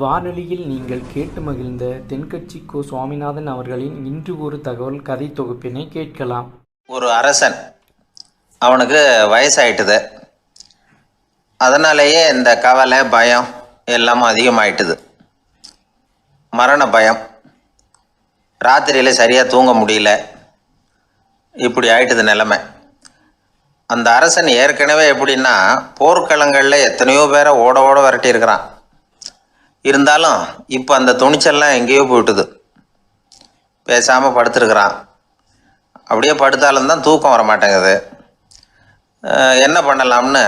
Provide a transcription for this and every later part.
வானொலியில் நீங்கள் கேட்டு மகிழ்ந்த தென்கட்சி கோ சுவாமிநாதன் அவர்களின் இன்று ஒரு தகவல் கதை தொகுப்பினை கேட்கலாம். ஒரு அரசன், அவனுக்கு வயசாயிட்டுது. அதனாலேயே இந்த கவலை, பயம் எல்லாமும் அதிகமாயிட்டுது. மரண பயம், ராத்திரியில் சரியாக தூங்க முடியல, இப்படி ஆயிட்டுது நிலைமை. அந்த அரசன் ஏற்கனவே எப்படின்னா போர்க்களங்களில் எத்தனையோ பேரை ஓட ஓட விரட்டி இருக்கிறான். இருந்தாலும் இப்போ அந்த துணிச்சல்லாம் எங்கேயோ போயிட்டுது. பேசாமல் படுத்துருக்குறான். அப்படியே படுத்தாலும் தான் தூக்கம் வர மாட்டேங்குது. என்ன பண்ணலாம்னு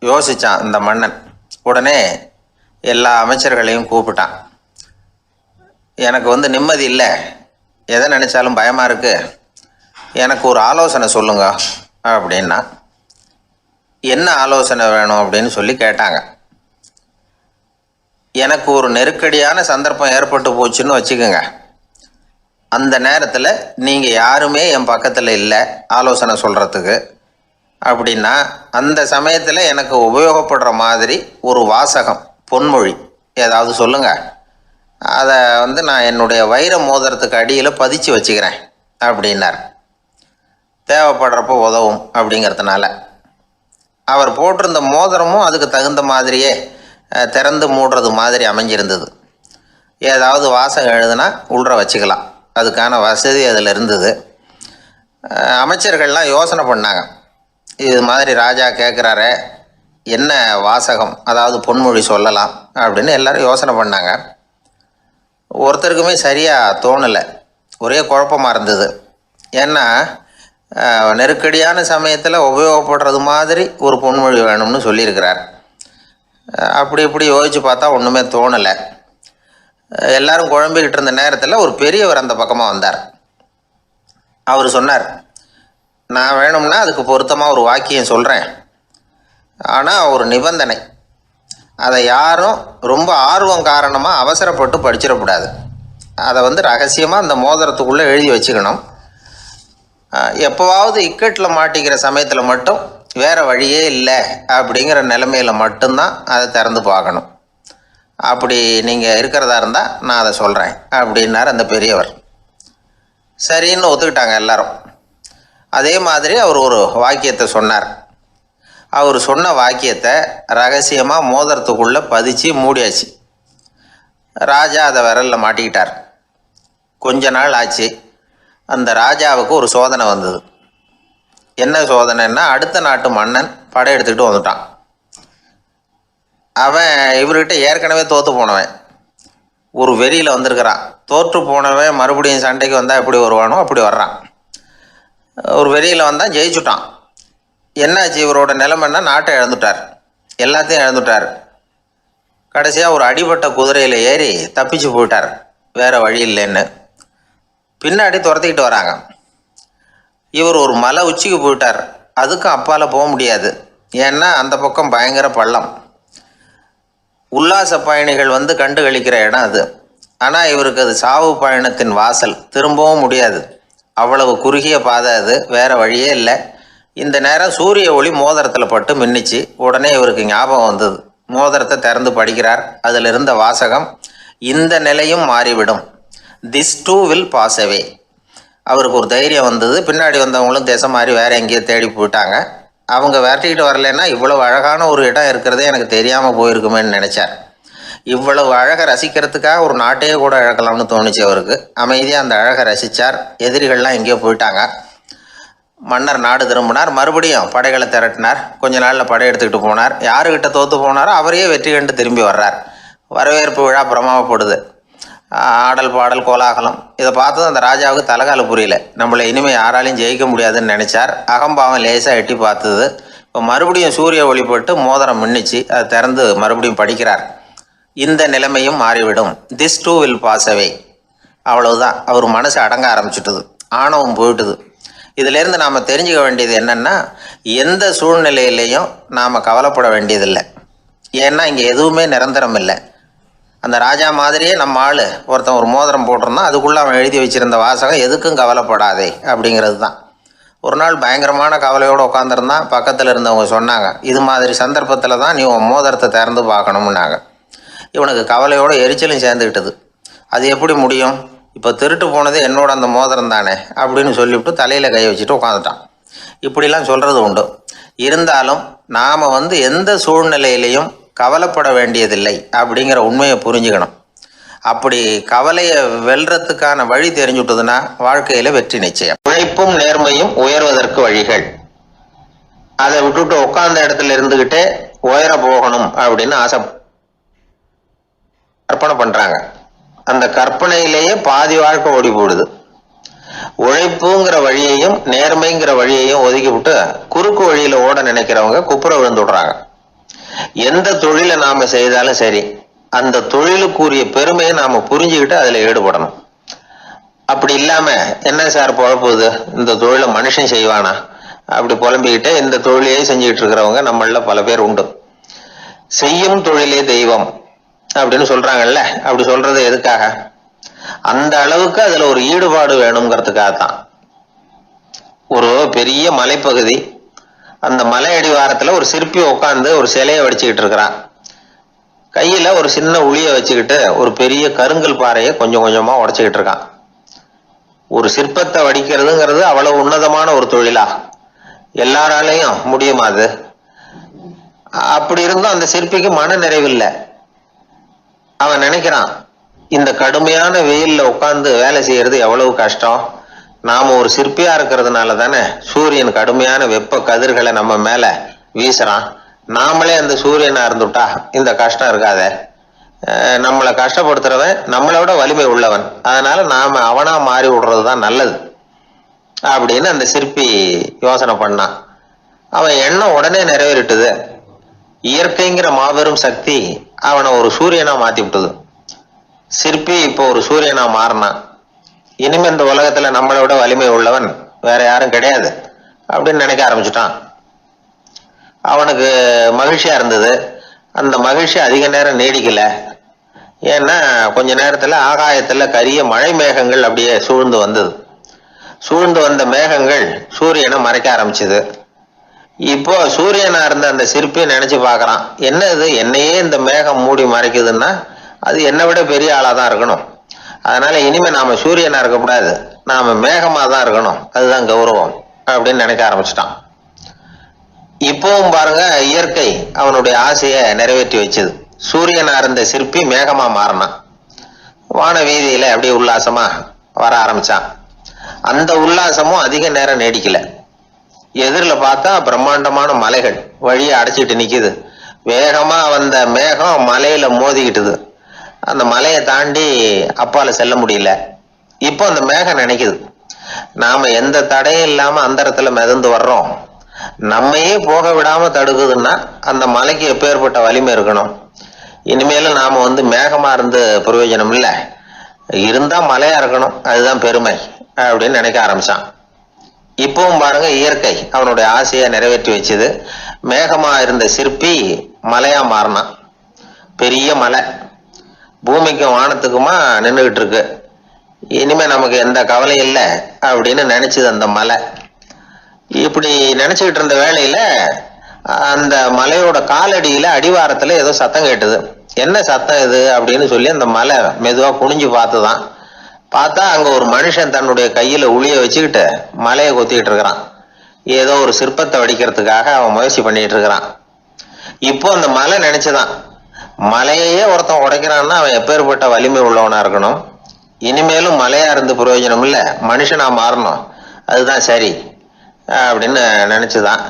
யோசித்தான் இந்த மன்னன். உடனே எல்லா அமைச்சர்களையும் கூப்பிட்டான். எனக்கு நிம்மதி இல்லை, எதை நினச்சாலும் பயமாக இருக்குது, எனக்கு ஒரு ஆலோசனை சொல்லுங்க அப்படின்னா. என்ன ஆலோசனை வேணும் அப்படின்னு சொல்லி கேட்டாங்க. எனக்கு ஒரு நெருக்கடியான சந்தர்ப்பம் ஏற்பட்டு போச்சுன்னு வச்சுக்கோங்க. அந்த நேரத்தில் நீங்கள் யாருமே என் பக்கத்தில் இல்லை ஆலோசனை சொல்கிறதுக்கு அப்படின்னா, அந்த சமயத்தில் எனக்கு உபயோகப்படுற மாதிரி ஒரு வாசகம், பொன்மொழி ஏதாவது சொல்லுங்கள். அதை நான் என்னுடைய வைர மோதிரத்துக்கு அடியில் பதிச்சு வச்சுக்கிறேன் அப்படின்னார். தேவைப்படுறப்போ உதவும் அப்படிங்கிறதுனால. அவர் போட்டிருந்த மோதிரமும் அதுக்கு தகுந்த மாதிரியே திறந்து மூடுறது மாதிரி அமைஞ்சிருந்தது. ஏதாவது வாசகம் எழுதுனா உள்ற வச்சுக்கலாம், அதுக்கான வசதி அதில் இருந்தது. அமைச்சர்கள்லாம் யோசனை பண்ணாங்க. இது மாதிரி ராஜா கேட்குறாரே, என்ன வாசகம், அதாவது பொன்மொழி சொல்லலாம் அப்படின்னு எல்லாரும் யோசனை பண்ணாங்க. ஒருத்தருக்குமே சரியாக தோணலை, ஒரே குழப்பமாக இருந்தது. ஏன்னா நெருக்கடியான சமயத்தில் உபயோகப்படுறது மாதிரி ஒரு பொன்மொழி வேணும்னு சொல்லியிருக்கிறார். அப்படி இப்படி யோசித்து பார்த்தா ஒன்றுமே தோணலை. எல்லாரும் குழம்பிக்கிட்டு இருந்த நேரத்தில் ஒரு பெரியவர் அந்த பக்கமாக வந்தார். அவர் சொன்னார், நான் வேணும்னா அதுக்கு பொருத்தமாக ஒரு வாக்கியம் சொல்கிறேன், ஆனால் ஒரு நிபந்தனை. அதை யாரும் ரொம்ப ஆர்வம் காரணமாக அவசரப்பட்டு படிச்சிடக்கூடாது. அதை ரகசியமாக அந்த மோதிரத்துக்குள்ளே எழுதி வச்சுக்கணும். எப்போவாவது இக்கட்டில் மாட்டிக்கிற சமயத்தில் மட்டும், வேறு வழியே இல்லை அப்படிங்கிற நிலைமையில் மட்டும்தான் அதை திறந்து பார்க்கணும். அப்படி நீங்கள் இருக்கிறதா இருந்தால் நான் அதை சொல்கிறேன் அப்படின்னார் அந்த பெரியவர். சரின்னு ஒத்துக்கிட்டாங்க எல்லாரும். அதே மாதிரி அவர் ஒரு வாக்கியத்தை சொன்னார். அவர் சொன்ன வாக்கியத்தை ரகசியமாக மோதிரத்துக்குள்ளே பதிச்சு மூடியாச்சு. ராஜா அதை விரலில் மாட்டிக்கிட்டார். கொஞ்ச நாள் ஆச்சு. அந்த ராஜாவுக்கு ஒரு சோதனை வந்தது. என்ன சோதனைன்னா, அடுத்த நாட்டு மன்னன் படையெடுத்துக்கிட்டு வந்துட்டான். அவன் இவர்கிட்ட ஏற்கனவே தோற்று போனவன், ஒரு வெறியில் வந்திருக்கிறான். தோற்று போனவன் மறுபடியும் சண்டைக்கு வந்தால் எப்படி வருவானோ அப்படி வர்றான். ஒரு வெறியில் வந்தால் ஜெயிச்சுட்டான். என்னாச்சு, இவரோட நிலைமைன்னா நாட்டை இழந்துட்டார், எல்லாத்தையும் இழந்துட்டார். கடைசியாக ஒரு அடிபட்ட குதிரையில் ஏறி தப்பிச்சு போயிட்டார், வேறு வழி இல்லைன்னு. பின்னாடி துரத்திக்கிட்டு வராங்க. இவர் ஒரு மலை உச்சிக்கு போயிட்டார். அதுக்கும் அப்பால் போக முடியாது, ஏன்னா அந்த பக்கம் பயங்கர பள்ளம். உல்லாச பயணிகள் கண்டு கழிக்கிற இடம் அது. ஆனால் இவருக்கு அது சாவு பயணத்தின் வாசல், திரும்பவும் முடியாது. அவ்வளவு குறுகிய பாதை அது, வேறு வழியே இல்லை. இந்த நேரம் சூரிய ஒளி மோதிரத்தில் பட்டு மின்னிச்சு. உடனே இவருக்கு ஞாபகம் வந்தது. மோதிரத்தை திறந்து படிக்கிறார். அதில் இருந்த வாசகம், இந்த நிலையும் மாறிவிடும், this too will pass away. அவருக்கு ஒரு தைரியம் வந்தது. பின்னாடி வந்தவங்களும் திசை மாதிரி வேறு எங்கேயோ தேடி போயிட்டாங்க. அவங்க விரட்டிக்கிட்டு வரலைன்னா இவ்வளவு அழகான ஒரு இடம் இருக்கிறதே எனக்கு தெரியாமல் போயிருக்குமேன்னு நினச்சார். இவ்வளவு அழகை ரசிக்கிறதுக்காக ஒரு நாட்டையே கூட இழக்கலாம்னு தோணுச்சு அவருக்கு. அமைதியாக அந்த அழகை ரசித்தார். எதிரிகள்லாம் எங்கேயோ போயிட்டாங்க. மன்னர் நாடு திரும்பினார். மறுபடியும் படைகளை திரட்டினார். கொஞ்ச நாளில் படை எடுத்துக்கிட்டு போனார். யாருக்கிட்ட தோற்று போனாரோ அவரையே வெற்றி கண்டு திரும்பி வர்றார். வரவேற்பு விழா பிரமாவப்படுது. ஆடல் பாடல் கோலாகலம். இதை பார்த்ததும் அந்த ராஜாவுக்கு தலைகால புரியல. நம்மளை இனிமேல் யாராலையும் ஜெயிக்க முடியாதுன்னு நினச்சார். அகம்பாவம் லேசாக எட்டி பார்த்தது. இப்போ மறுபடியும் சூரிய ஒளிப்பட்டு மோதிரம் மின்னிச்சு. அதை திறந்து மறுபடியும் படிக்கிறார். இந்த நிலைமையும் மாறிவிடும், this too will pass away. அவ்வளவுதான். அவர் மனசு அடங்க ஆரம்பிச்சுட்டுது, ஆணவம் போயிட்டுது. இதிலேருந்து நாம் தெரிஞ்சுக்க வேண்டியது என்னென்னா, எந்த சூழ்நிலையிலையும் நாம் கவலைப்பட வேண்டியதில்லை. ஏன்னா இங்கே எதுவுமே நிரந்தரம் இல்லை. அந்த ராஜா மாதிரியே நம்ம ஆள் ஒருத்தன் ஒரு மோதிரம் போட்டிருந்தான், அதுக்குள்ளே அவன் எழுதி வச்சுருந்த வாசகம், எதுக்கும் கவலைப்படாதே அப்படிங்கிறது தான். ஒரு நாள் பயங்கரமான கவலையோடு உட்காந்துருந்தான். பக்கத்தில் இருந்தவங்க சொன்னாங்க, இது மாதிரி சந்தர்ப்பத்தில் தான் நீ உன் மோதிரத்தை திறந்து பார்க்கணும்னாங்க. இவனுக்கு கவலையோட எரிச்சலும் சேர்ந்துக்கிட்டது. அது எப்படி முடியும், இப்போ திருட்டு போனது என்னோட அந்த மோதிரம் தானே அப்படின்னு சொல்லிவிட்டு தலையில் கை வச்சுட்டு உட்காந்துட்டான். இப்படிலாம் சொல்கிறது உண்டு. இருந்தாலும் நாம் எந்த சூழ்நிலையிலையும் கவலைப்பட வேண்டியதில்லை அப்படிங்கிற உண்மையை புரிஞ்சுக்கணும். அப்படி கவலையை வெல்றதுக்கான வழி தெரிஞ்சுட்டதுன்னா வாழ்க்கையில் வெற்றி நிச்சயம். உழைப்பும் நேர்மையும் உயர்வதற்கு வழிகள். அதை விட்டுட்டு உட்கார்ந்த இடத்துல இருந்துக்கிட்டே உயர போகணும் அப்படின்னு ஆசை கற்பனை பண்ணுறாங்க. அந்த கற்பனையிலேயே பாதி வாழ்க்கை ஓடி போடுது. உழைப்புங்கிற வழியையும் நேர்மைங்கிற வழியையும் ஒதுக்கி விட்டு குறுக்கு வழியில் ஓட நினைக்கிறவங்க குப்புற விழுந்து விடுறாங்க. எந்த தொழிலை நாம் செய்தாலும் சரி, அந்த தொழிலுக்குரிய பெருமையை நாம் புரிஞ்சுக்கிட்டு அதில் ஈடுபடணும். அப்படி இல்லாமல் என்ன சார் பொழப்புது, இந்த தொழிலை மனுஷன் செய்வானா அப்படி புலம்பிக்கிட்டே இந்த தொழிலையே செஞ்சுக்கிட்டு இருக்கிறவங்க நம்மள பல பேர் உண்டு. செய்யும் தொழிலே தெய்வம் அப்படின்னு சொல்றாங்கல்ல, அப்படி சொல்றது எதுக்காக? அந்த அளவுக்கு அதுல ஒரு ஈடுபாடு வேணுங்கிறதுக்காகத்தான். ஒரு பெரிய மலைப்பகுதி, அந்த மலை அடிவாரத்துல ஒரு சிற்பி உட்காந்து ஒரு சிலையை வடிச்சுக்கிட்டு இருக்கிறான். கையில ஒரு சின்ன உளியை வச்சுக்கிட்டு ஒரு பெரிய கருங்கல் பாறையை கொஞ்சம் கொஞ்சமா உடைச்சுக்கிட்டு இருக்கான். ஒரு சிற்பத்தை வடிக்கிறதுங்கிறது அவ்வளவு உன்னதமான ஒரு தொழிலா? எல்லாராலையும் முடியுமா அது? அப்படி இருந்தும் அந்த சிற்பிக்கு மன நிறைவில்லை. அவன் நினைக்கிறான், இந்த கடுமையான வெயில்ல உட்கார்ந்து வேலை செய்யறது எவ்வளவு கஷ்டம். நாம ஒரு சிற்பியா இருக்கிறதுனால தானே சூரியன் கடுமையான வெப்ப கதிர்களை நம்ம மேல வீசுறான். நாமளே அந்த சூரியனா இருந்துட்டா இந்த கஷ்டம் இருக்காத. நம்மளை கஷ்டப்படுத்துறவன் நம்மளை விட வலிமை உள்ளவன், அதனால நாம அவனா மாறி விடுறதுதான் நல்லது அப்படின்னு அந்த சிற்பி யோசனை பண்ணான். அவன் எண்ணம் உடனே நிறைவேறிட்டுது. இயற்கைங்கிற மாபெரும் சக்தி அவனை ஒரு சூரியனா மாத்தி விட்டது. சிற்பி இப்போ ஒரு சூரியனா மாறினான். இனிமே இந்த உலகத்துல நம்மளை விட வலிமை உள்ளவன் வேற யாரும் கிடையாது அப்படின்னு நினைக்க ஆரம்பிச்சுட்டான். அவனுக்கு மகிழ்ச்சியா இருந்தது. அந்த மகிழ்ச்சி அதிக நேரம் நீடிக்கல. ஏன்னா கொஞ்ச நேரத்துல ஆகாயத்துல கரிய மழை மேகங்கள் அப்படியே சூழ்ந்து வந்தது. சூழ்ந்து வந்த மேகங்கள் சூரியனை மறைக்க ஆரம்பிச்சது. இப்போ சூரியனா இருந்த அந்த சிற்பி நினைச்சு பாக்குறான், என்ன இது, என்னையே இந்த மேகம் மூடி மறைக்குதுன்னா அது என்னை விட பெரிய ஆளா தான் இருக்கணும். அதனால இனிமே நாம சூரியனா இருக்கக்கூடாது, நாம மேகமா தான் இருக்கணும், அதுதான் கௌரவம் அப்படின்னு நினைக்க ஆரம்பிச்சிட்டான். இப்பவும் பாருங்க, இயற்கை அவனுடைய ஆசையை நிறைவேற்றி வச்சது. சூரியனா இருந்த சிற்பி மேகமா மாறினான். வான வீதியில அப்படியே உல்லாசமா வர ஆரம்பிச்சான். அந்த உல்லாசமும் அதிக நேரம் நீடிக்கல. எதிரில் பார்த்தா பிரம்மாண்டமான மலைகள் வழியை அடைச்சிட்டு நிக்குது. வேகமா வந்த மேகம் மலையில மோதிக்கிட்டுது. அந்த மலையை தாண்டி அப்பால செல்ல முடியல. இப்போ அந்த மேகம் நினைக்குது, நாம எந்த தடையும் இல்லாம அந்த இடத்துல மிதந்து வர்றோம், நம்மையே போக விடாம தடுக்குதுன்னா அந்த மலைக்கு எப்பேற்பட்ட வலிமை இருக்கணும். இனிமேலும் நாம மேகமா இருந்து பிரயோஜனம் இல்லை, இருந்தா மலையா இருக்கணும், அதுதான் பெருமை அப்படின்னு நினைக்க ஆரம்பிச்சான். இப்பவும் பாருங்க, இயற்கை அவனுடைய ஆசையை நிறைவேற்றி வச்சது. மேகமா இருந்த சிற்பி மலையா மாறினான். பெரிய மலை பூமிக்கும் வானத்துக்குமா நின்றுகிட்டு இருக்கு. இனிமே நமக்கு எந்த கவலை இல்லை அப்படின்னு நினைச்சது அந்த மலை. இப்படி நினைச்சுக்கிட்டு இருந்த வேளையில அந்த மலையோட காலடியில அடிவாரத்துல ஏதோ சத்தம் கேட்டுது. என்ன சத்தம் இது அப்படின்னு சொல்லி அந்த மலை மெதுவா குனிஞ்சு பார்த்துதான். பார்த்தா அங்க ஒரு மனுஷன் தன்னுடைய கையில உளிய வச்சுக்கிட்டு மலையை கொத்திக்கிட்டு இருக்கிறான். ஏதோ ஒரு சிற்பத்தை வடிக்கிறதுக்காக அவன் முயற்சி பண்ணிட்டு இருக்கிறான். இப்போ அந்த மலை நினைச்சுதான், மலையே ஒருத்தன் உடைக்கிறான்னா அவன் எப்பேற்பட்ட வலிமை உள்ளவனா இருக்கணும். இனிமேலும் மலையா இருந்து பிரயோஜனம் இல்லை, மனுஷனா மாறணும், அதுதான் சரி அப்படின்னு நினைச்சுதான்.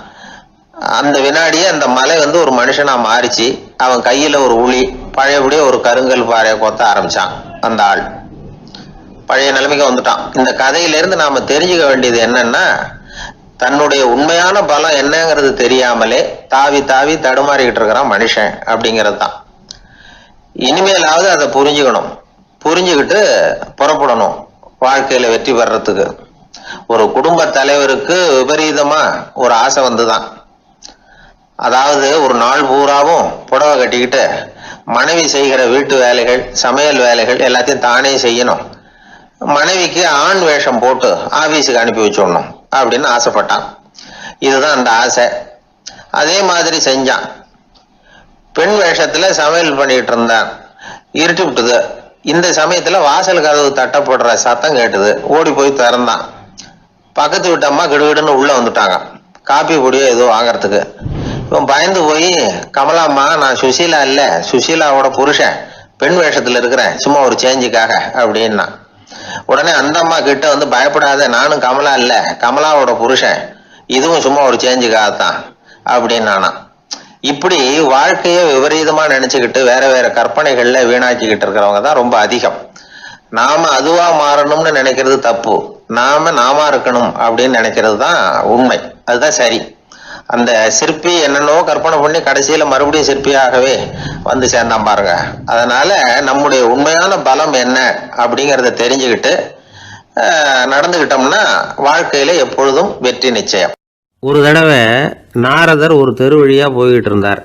அந்த வினாடியே அந்த மலை ஒரு மனுஷனா மாறிச்சு. அவன் கையில ஒரு உளி, பழையபடியே ஒரு கருங்கல் பாறையை கொத்த ஆரம்பிச்சான். அந்த ஆள் பழைய நிலைமைக்கு வந்துட்டான். இந்த கதையிலிருந்து நாம தெரிஞ்சுக்க வேண்டியது என்னன்னா, தன்னுடைய உண்மையான பலம் என்னங்கிறது தெரியாமலே தாவி தாவி தடுமாறிக்கிட்டு இருக்கிறான் மனுஷன் அப்படிங்கிறது தான். இனிமேலாவது அதை புரிஞ்சுக்கணும். புரிஞ்சுக்கிட்டு புறப்படணும் வாழ்க்கையில வெற்றி பெறறதுக்கு. ஒரு குடும்ப தலைவருக்கு விபரீதமா ஒரு ஆசை வந்துதான். அதாவது ஒரு நாள் பூராவும் புடவை கட்டிக்கிட்டு மனைவி செய்கிற வீட்டு வேலைகள், சமையல் வேலைகள் எல்லாத்தையும் தானே செய்யணும். மனைவிக்கு ஆண் வேஷம் போட்டு ஆபீஸுக்கு அனுப்பி வச்சுடணும் அப்படின்னு ஆசைப்பட்டான். இதுதான் அந்த ஆசை. அதே மாதிரி செஞ்சான். பெண் வேஷத்துல சமையல் பண்ணிட்டு இருந்தான். இருட்டி விட்டுது. இந்த சமயத்துல வாசல் கதவு தட்டப்படுற சத்தம் கேட்டுது. ஓடி போய் திறந்தான். பக்கத்து வீட்டு அம்மா கிடுகிடுன்னு உள்ள வந்துட்டாங்க, காப்பி பொடியோ ஏதோ வாங்கறதுக்கு. இவன் பயந்து போய், கமலாம்மா, நான் சுசீலா இல்ல, சுசீலாவோட புருஷன், பெண் வேஷத்துல இருக்கிறேன், சும்மா ஒரு சேஞ்சுக்காக அப்படின்னா. உடனே அந்த அம்மா கிட்ட வந்து, பயப்படாத, நானும் கமலா இல்ல, கமலாவோட புருஷன், இதுவும் சும்மா ஒரு சேஞ்சுக்காகத்தான் அப்படின்னானா. இப்படி வாழ்க்கைய விபரீதமா நினைச்சுக்கிட்டு வேற வேற கற்பனைகள்ல வீணாக்கிக்கிட்டு இருக்கிறவங்க தான் ரொம்ப அதிகம். நாம அதுவா மாறணும்னு நினைக்கிறது தப்பு, நாம இருக்கணும் அப்படின்னு நினைக்கிறது தான் உண்மை, அதுதான் சரி. அந்த சிற்பி என்னென்னோ கற்பனை பண்ணி கடைசியில மறுபடியும் சிற்பியாகவே வந்து சேர்ந்தான் பாருங்க. அதனால நம்முடைய உண்மையான பலம் என்ன அப்படிங்கிறத தெரிஞ்சுக்கிட்டு நடந்துகிட்டோம்னா வாழ்க்கையில எப்பொழுதும் வெற்றி நிச்சயம். ஒரு தடவை நாரதர் ஒரு தெரு வழியாக போய்கிட்டு இருந்தார்.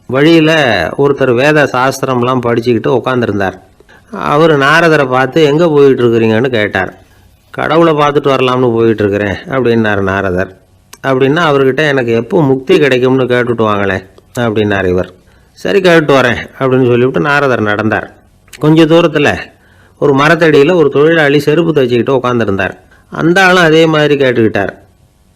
வழியில் ஒருத்தர் வேத சாஸ்திரம்லாம் படிச்சுக்கிட்டு உட்காந்துருந்தார். அவர் நாரதரை பார்த்து, எங்கே போயிட்டு இருக்கிறீங்கன்னு கேட்டார். கடவுளை பார்த்துட்டு வரலாம்னு போயிட்டுருக்கிறேன் அப்படின்னார் நாரதர். அப்படின்னா அவர்கிட்ட, எனக்கு எப்போ முக்தி கிடைக்கும்னு கேட்டுட்டு வாங்களேன் அப்படின்னார் இவர். சரி, கேட்டு வரேன் அப்படின்னு சொல்லிவிட்டு நாரதர் நடந்தார். கொஞ்சம் தூரத்தில் ஒரு மரத்தடியில் ஒரு தொழிலாளி செருப்பு தைச்சிக்கிட்டு உட்காந்துருந்தார். அந்த ஆளும் அதே மாதிரி கேட்டுக்கிட்டார்,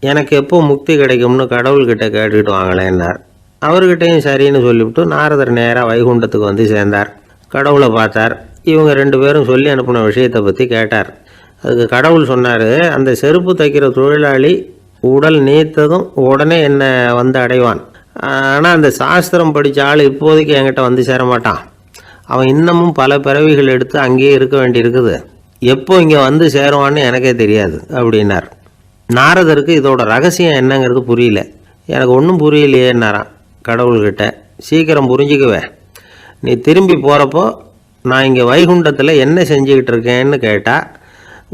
எனக்கு எப்போ முக்தி கிடைக்கும்னு கடவுள்கிட்ட கேட்டுக்கிட்டு வாங்களேன்னார். அவர்கிட்டையும் சரின்னு சொல்லிவிட்டு நாரதர் நேராக வைகுண்டத்துக்கு வந்து சேர்ந்தார். கடவுளை பார்த்தார். இவங்க ரெண்டு பேரும் சொல்லி அனுப்பின விஷயத்தை பற்றி கேட்டார். அதுக்கு கடவுள் சொன்னார், அந்த செருப்பு தைக்கிற தொழிலாளி உடல் நீத்ததும் உடனே என்னை வந்து அடைவான். ஆனால் அந்த சாஸ்திரம் படித்த ஆள் இப்போதைக்கு என்கிட்ட வந்து சேர மாட்டான். அவன் இன்னமும் பல பிறவிகள் எடுத்து அங்கேயே இருக்க வேண்டியிருக்குது. எப்போ இங்கே வந்து சேருவான்னு எனக்கே தெரியாது அப்படின்னார். நாரதருக்கு இதோட ரகசியம் என்னங்கிறது புரியல. எனக்கு ஒன்றும் புரியலையேன்னாரான் கடவுள்கிட்ட. சீக்கிரம் புரிஞ்சுக்குவேன், நீ திரும்பி போகிறப்போ நான் இங்கே வைகுண்டத்தில் என்ன செஞ்சுக்கிட்டு இருக்கேன்னு கேட்டால்,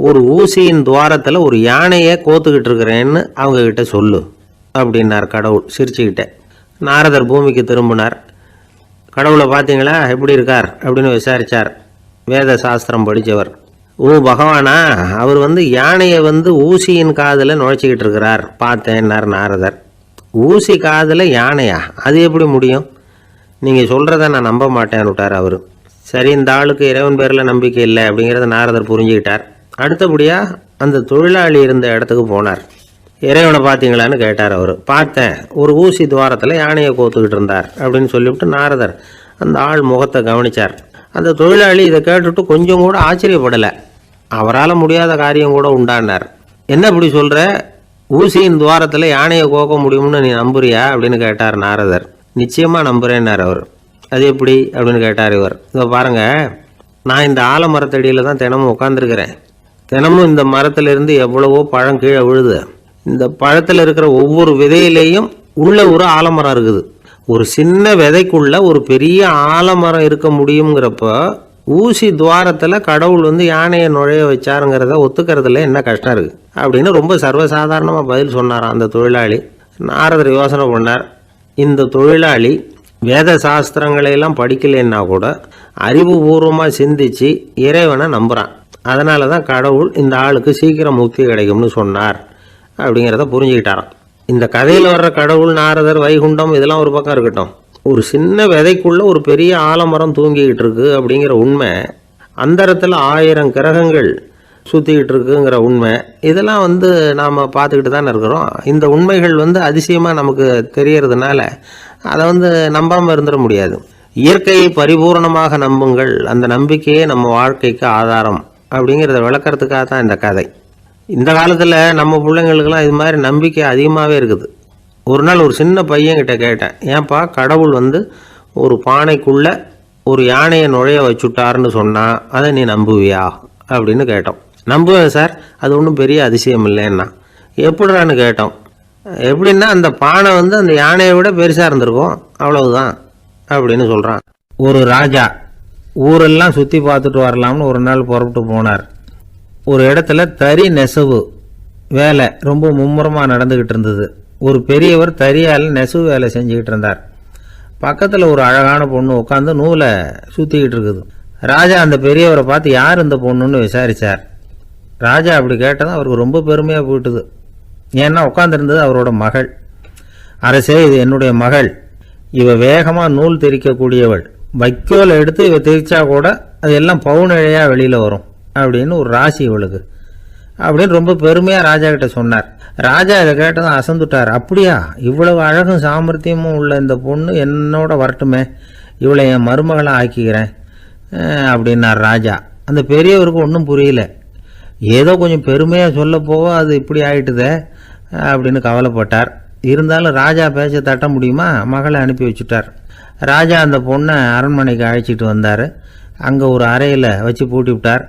ஒரு ஊசியின் துவாரத்தில் ஒரு யானையை கோத்துக்கிட்டு இருக்கிறேன்னு அவங்கக்கிட்ட சொல்லு அப்படின்னார் கடவுள் சிரிச்சுக்கிட்டே. நாரதர் பூமிக்கு திரும்பினார். கடவுளை பார்த்தீங்களா, எப்படி இருக்கார் அப்படின்னு விசாரித்தார். வேத சாஸ்திரம் படித்தவர். ஓ பகவானா, அவர் யானையை ஊசியின் காதில் நுழைச்சிக்கிட்டு இருக்கிறார் பார்த்தேன்னார் நாரதர். ஊசி காதில் யானையா, அது எப்படி முடியும்? நீங்கள் சொல்கிறத நான் நம்ப மாட்டேன்னு விட்டார் அவர். சரி, இந்த ஆளுக்கு இறைவன் பேரில் நம்பிக்கை இல்லை அப்படிங்கிறத நாரதர் புரிஞ்சுக்கிட்டார். அடுத்தபடியாக அந்த தொழிலாளி இருந்த இடத்துக்கு போனார். இறைவனை பார்த்தீங்களான்னு கேட்டார் அவர். பார்த்தேன், ஒரு ஊசி துவாரத்தில் யானையை கோத்துக்கிட்டு இருந்தார் அப்படின்னு சொல்லிவிட்டு நாரதர் அந்த ஆள் முகத்தை கவனித்தார். அந்த தொழிலாளி இதை கேட்டுட்டு கொஞ்சம் கூட ஆச்சரியப்படலை. அவரால் முடியாத காரியம் கூட உண்டானார். என்ன இப்படி சொல்கிற, ஊசியின் துவாரத்தில் யானையை கோக்க முடியும்னு நீ நம்புறியா அப்படின்னு கேட்டார் நாரதர். நிச்சயமாக நம்புகிறேன்னார் அவர். அது எப்படி அப்படின்னு கேட்டார் இவர். இதை பாருங்கள், நான் இந்த ஆலமரத்தடியில் தான் தினமும் உட்காந்துருக்கிறேன். தினமும் இந்த மரத்திலிருந்து எவ்வளவோ பழம் கீழே விழுது. இந்த பழத்தில் இருக்கிற ஒவ்வொரு விதையிலேயும் உள்ள ஒரு ஆலமரம் இருக்குது. ஒரு சின்ன விதைக்குள்ள ஒரு பெரிய ஆலமரம் இருக்க முடியுங்கிறப்ப ஊசி துவாரத்தில் கடவுள் யானையை நுழைய வச்சாருங்கிறத ஒத்துக்கிறதுல என்ன கஷ்டம் இருக்குது அப்படின்னு ரொம்ப சர்வசாதாரணமாக பதில் சொன்னாராம் அந்த தொழிலாளி. நாரதர் யோசனை பண்ணார், இந்த தொழிலாளி வேத சாஸ்திரங்களையெல்லாம் படிக்கலைன்னா கூட அறிவுபூர்வமாக சிந்தித்து இறைவனை நம்புகிறான். அதனால தான் கடவுள் இந்த ஆளுக்கு சீக்கிரம் முக்தி கிடைக்கும்னு சொன்னார் அப்படிங்கிறத புரிஞ்சுக்கிட்டாராம். இந்த கதையில் வர்ற கடவுள், நாரதர், வைகுண்டம் இதெல்லாம் ஒரு பக்கம் இருக்கட்டும், ஒரு சின்ன விதைக்குள்ளே ஒரு பெரிய ஆலமரம் தூங்கிக்கிட்டு இருக்கு அப்படிங்கிற உண்மை, அந்தரத்தில் 1000 கிரகங்கள் சுற்றிக்கிட்டு இருக்குங்கிற உண்மை, இதெல்லாம் நாம் பார்த்துக்கிட்டு தானே இருக்கிறோம். இந்த உண்மைகள் அதிசயமாக நமக்கு தெரியறதுனால அதை நம்பாமல் இருந்துட முடியாது. இயற்கையை பரிபூர்ணமாக நம்புங்கள், அந்த நம்பிக்கையே நம்ம வாழ்க்கைக்கு ஆதாரம் அப்படிங்கிறத விளக்கிறதுக்காக தான் இந்த கதை. இந்த காலத்தில் நம்ம பிள்ளைங்களுக்கெல்லாம் இது மாதிரி நம்பிக்கை அதிகமாகவே இருக்குது. ஒரு நாள் ஒரு சின்ன பையன்கிட்ட கேட்டேன், ஏன்பா கடவுள் ஒரு பானைக்குள்ளே ஒரு யானையை நுழைய வச்சுட்டாருன்னு சொன்னால் அதை நீ நம்புவியா அப்படின்னு கேட்டோம். நம்புவேன் சார், அது ஒன்றும் பெரிய அதிசயம் இல்லைன்னா. எப்படிறான்னு கேட்டோம். எப்படின்னா, அந்த பானை அந்த யானையை விட பெருசாக இருந்திருக்கும், அவ்வளவுதான் அப்படின்னு சொல்கிறான். ஒரு ராஜா ஊரெல்லாம் சுற்றி பார்த்துட்டு வரலாம்னு ஒரு நாள் புறப்பட்டு போனார். ஒரு இடத்துல தறி நெசவு வேலை ரொம்ப மும்முரமாக நடந்துக்கிட்டு இருந்தது. ஒரு பெரியவர் தறியால் நெசவு வேலை செஞ்சுக்கிட்டு இருந்தார். பக்கத்தில் ஒரு அழகான பொண்ணு உட்காந்து நூலை சுற்றிக்கிட்டு இருக்குது. ராஜா அந்த பெரியவரை பார்த்து, யார் இந்த பொண்ணுன்னு விசாரித்தார். ராஜா அப்படி கேட்டதும் அவருக்கு ரொம்ப பெருமையாக போயிட்டுது. ஏன்னா உட்காந்துருந்தது அவரோட மகள். அரசே, இது என்னுடைய மகள், இவ வேகமாக நூல் தெரிக்கக்கூடியவள், வைக்கோல் எடுத்து இவ திரிச்சா கூட அது எல்லாம் பவுனிழையாக வெளியில் வரும் அப்படின்னு ஒரு ராசி இவளுக்கு அப்படின்னு ரொம்ப பெருமையாக ராஜா கிட்ட சொன்னார். ராஜா இதை கேட்டதும் அசந்துட்டார். அப்படியா, இவ்வளவு அழகும் சாமர்த்தியமும் உள்ள இந்த பொண்ணு என்னோட வரட்டுமே, இவளை என் மருமகளை ஆக்கிக்கிறேன் அப்படின்னார் ராஜா. அந்த பெரியவருக்கு ஒன்றும் புரியல. ஏதோ கொஞ்சம் பெருமையாக சொல்ல போக அது இப்படி ஆயிட்டுதே அப்படின்னு கவலைப்பட்டார். இருந்தாலும் ராஜா பேச்ச தட்ட முடியுமா, மகளை அனுப்பி வச்சுட்டார். ராஜா அந்த பொண்ணை அரண்மனைக்கு அழைச்சிட்டு வந்தார். அங்கே ஒரு அறையில் வச்சு பூட்டி விட்டார்.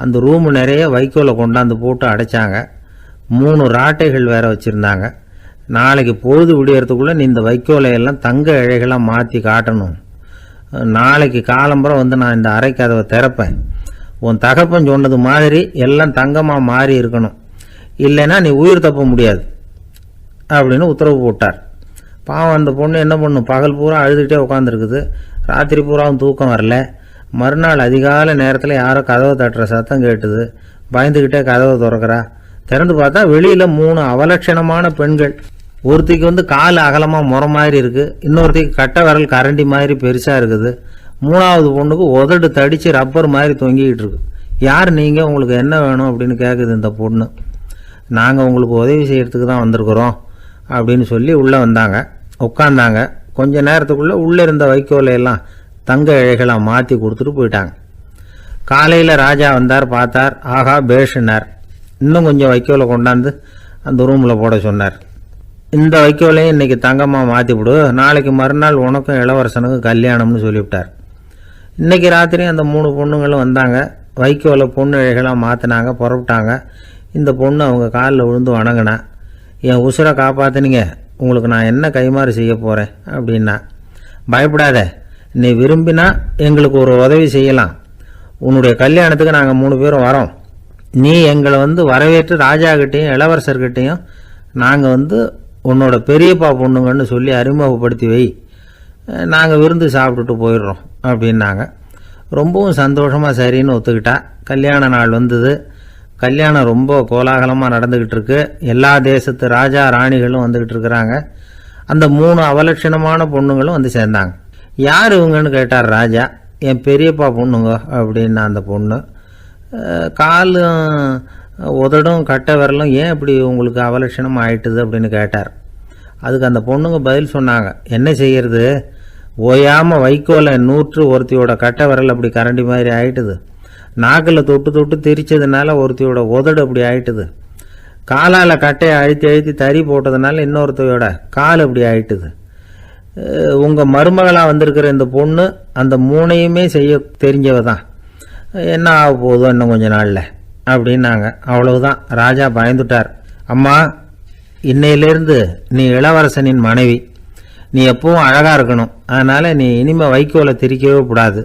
அந்த ரூமு நிறைய வைக்கோலை கொண்டாந்து போட்டு அடைச்சாங்க. 3 ராட்டைகள் வேற வச்சுருந்தாங்க. நாளைக்கு பொழுது விடியறதுக்குள்ளே நீ இந்த வைக்கோலையெல்லாம் தங்க இழைகளாக மாற்றி காட்டணும். நாளைக்கு காலம்பரம் வந்து நான் இந்த அறை கதவை திறப்பேன். உன் தகப்பன் சொன்னது மாதிரி எல்லாம் தங்கமாக மாறி இருக்கணும், இல்லைன்னா நீ உயிர் தப்ப முடியாது அப்படின்னு உத்தரவு போட்டார். பாவம் அந்த பொண்ணு என்ன பண்ணும், பகல் பூரா அழுதுகிட்டே உட்காந்துருக்குது. ராத்திரி பூராவும் தூக்கம் வரல. மறுநாள் அதிகாலை நேரத்தில் யாரோ கதவை தட்டுற சத்தம் கேட்டுது. பயந்துக்கிட்டே கதவை திறக்கிறா. திறந்து பார்த்தா வெளியில் 3 அவலட்சணமான பெண்கள். ஒருத்திக்கு வந்து கால் அகலமாக முறை மாதிரி இருக்குது, இன்னொருத்திக்கு கட்டை விரல் கரண்டி மாதிரி பெருசாக இருக்குது, 3ஆவது பொண்ணுக்கு உதடு தடித்து ரப்பர் மாதிரி தொங்கிக்கிட்டு இருக்கு. யார் நீங்கள், உங்களுக்கு என்ன வேணும் அப்படின்னு கேட்குது இந்த பொண்ணு. நாங்கள் உங்களுக்கு உதவி செய்கிறதுக்கு தான் வந்திருக்கிறோம் அப்படின்னு சொல்லி உள்ளே வந்தாங்க, உட்காந்தாங்க. கொஞ்ச நேரத்துக்குள்ளே உள்ளே இருந்த வைக்கோலையெல்லாம் தங்க இழைகளாக மாற்றி கொடுத்துட்டு போயிட்டாங்க. காலையில் ராஜா வந்தார், பார்த்தார். ஆகா பேஷுனார். இன்னும் கொஞ்சம் வைக்கோலை கொண்டாந்து அந்த ரூமில் போட சொன்னார். இந்த வைக்கோலையும் இன்றைக்கி தங்கமாக மாற்றி விடு, நாளைக்கு மறுநாள் உனக்கும் இளவரசனுக்கும் கல்யாணம்னு சொல்லிவிட்டார். இன்றைக்கி ராத்திரி அந்த 3 பொண்ணுங்களும் வந்தாங்க. வைக்கோலை பொண்ணு இழைகளாக மாற்றினாங்க, புறப்பட்டாங்க. இந்த பொண்ணு அவங்க காலில் விழுந்து வணங்கினா. என் உசுரை காப்பாற்றினீங்க, உங்களுக்கு நான் என்ன கைமாறு செய்ய போகிறேன் அப்படின்னா. பயப்படாத, நீ விரும்பினா எங்களுக்கு ஒரு உதவி செய்யலாம். உன்னுடைய கல்யாணத்துக்கு நாங்கள் 3 பேரும் வரோம். நீ எங்களை வந்து வரவேற்று ராஜாக்கிட்டையும் இளவரசர்கிட்டையும் நாங்கள் வந்து உன்னோட பெரியப்பா பொண்ணுங்கன்னு சொல்லி அறிமுகப்படுத்தி வை, நாங்கள் விருந்து சாப்பிட்டுட்டு போயிடுறோம் அப்படின்னாங்க. ரொம்பவும் சந்தோஷமாக சரின்னு ஒத்துக்கிட்டா. கல்யாண நாள் வந்தது. கல்யாணம் ரொம்ப கோலாகலமாக நடந்துக்கிட்டு இருக்கு. எல்லா தேசத்து ராஜா ராணிகளும் வந்துக்கிட்டு இருக்கிறாங்க. அந்த 3 அவலட்சணமான பொண்ணுங்களும் வந்து சேர்ந்தாங்க. யார் இவங்கன்னு கேட்டார் ராஜா. என் பெரியப்பா பொண்ணுங்க அப்படின்னா அந்த பொண்ணு. காலும் உதடும் கட்டை விரலும் ஏன் இப்படி உங்களுக்கு அவலட்சணம் ஆயிட்டுது அப்படின்னு கேட்டார். அதுக்கு அந்த பொண்ணுங்க பதில் சொன்னாங்க. என்ன செய்யறது, ஓயாமல் வைக்கோலை நூற்று ஒருத்தியோட கட்டை விரல் அப்படி கரண்டி மாதிரி ஆயிட்டுது, நாக்கில் தொட்டு தொட்டு திரிச்சதுனால ஒருத்தியோட உதடு அப்படி ஆயிட்டுது, காலால் கட்டையை அழுத்தி அழுத்தி தறி போட்டதுனால இன்னொருத்தையோட கால் அப்படி ஆயிட்டுது. உங்கள் மருமகளாக வந்திருக்கிற இந்த பொண்ணு அந்த 3ஐயுமே செய்ய தெரிஞ்சவ தான். என்ன ஆக போதோ இன்னும் கொஞ்ச நாளில் அப்படின்னாங்க. அவ்வளவுதான். ராஜா பயந்துட்டார். அம்மா, இன்னையிலேருந்து நீ இளவரசனின் மனைவி, நீ எப்பவும் அழகாக இருக்கணும், அதனால் நீ இனிமேல் வைக்கோலை திரிக்கவே கூடாது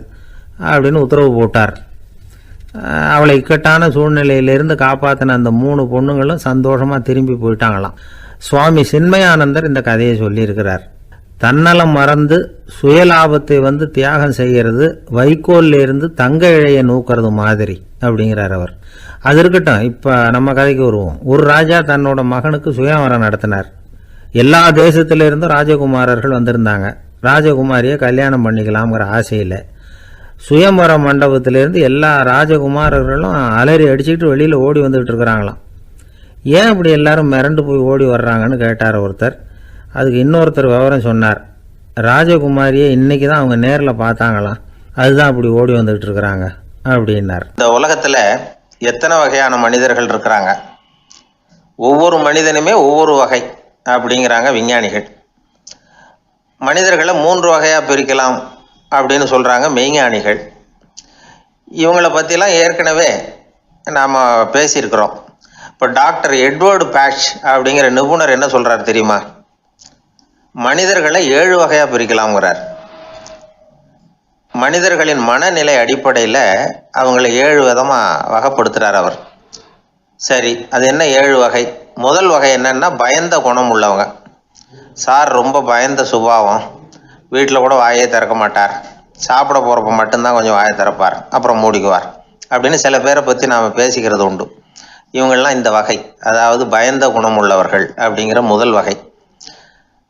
அப்படின்னு உத்தரவு போட்டார். அவளை இக்கட்டான சூழ்நிலையிலிருந்து காப்பாற்றின அந்த 3 பொண்ணுங்களும் சந்தோஷமாக திரும்பி போயிட்டாங்களாம். சுவாமி சின்மயானந்தர் இந்த கதையை சொல்லியிருக்கிறார். தன்னலம் மறந்து சுயலாபத்தை வந்து தியாகம் செய்கிறது வைக்கோல்ல இருந்து தங்க இழையை நூக்கிறது மாதிரி அப்படிங்கிறார் அவர். அது இருக்கட்டும், இப்போ நம்ம கதைக்கு வருவோம். ஒரு ராஜா தன்னோட மகனுக்கு சுயவரம் நடத்தினார். எல்லா தேசத்திலிருந்தும் ராஜகுமாரர்கள் வந்திருந்தாங்க. ராஜகுமாரியை கல்யாணம் பண்ணிக்கலாம்ங்கிற ஆசையில் சுயம்பர மண்டபத்திலேருந்து எல்லா ராஜகுமாரர்களும் அலறி அடிச்சுக்கிட்டு வெளியில் ஓடி வந்துக்கிட்டு இருக்கிறாங்களாம். ஏன் அப்படி எல்லாரும் மிரண்டு போய் ஓடி வர்றாங்கன்னு கேட்டார் ஒருத்தர். அதுக்கு இன்னொருத்தர் விவரம் சொன்னார். ராஜகுமாரியை இன்னைக்கு தான் அவங்க நேரில் பார்த்தாங்களாம், அதுதான் அப்படி ஓடி வந்துகிட்டு இருக்கிறாங்க அப்படின்னார். இந்த உலகத்தில் எத்தனை வகையான மனிதர்கள் இருக்கிறாங்க, ஒவ்வொரு மனிதனுமே ஒவ்வொரு வகை அப்படிங்கிறாங்க விஞ்ஞானிகள். மனிதர்களை 3 வகையாக பிரிக்கலாம் அப்படின்னு சொல்கிறாங்க மெய்ஞானிகள். இவங்களை பற்றிலாம் ஏற்கனவே நாம் பேசியிருக்கிறோம். இப்போ டாக்டர் எட்வர்டு பேட்ச் அப்படிங்கிற நிபுணர் என்ன சொல்கிறார் தெரியுமா? மனிதர்களை 7 வகையாக பிரிக்கலாம்ங்கிறார். மனிதர்களின் மனநிலை அடிப்படையில் அவங்களை 7 விதமாக வகைப்படுத்துகிறார் அவர். சரி, அது என்ன 7 வகை? முதல் வகை என்னன்னா பயந்த குணம் உள்ளவங்க. சார் ரொம்ப பயந்த சுபாவம், வீட்டில் கூட வாயை திறக்க மாட்டார், சாப்பிட போகிறப்ப மட்டும்தான் கொஞ்சம் வாயை திறப்பார், அப்புறம் மூடிக்குவார் அப்படின்னு சில பேரை பற்றி நாம் பேசிக்கிறது உண்டு. இவங்கெல்லாம் இந்த வகை, அதாவது பயந்த குணம் உள்ளவர்கள் அப்படிங்கிற முதல் வகை.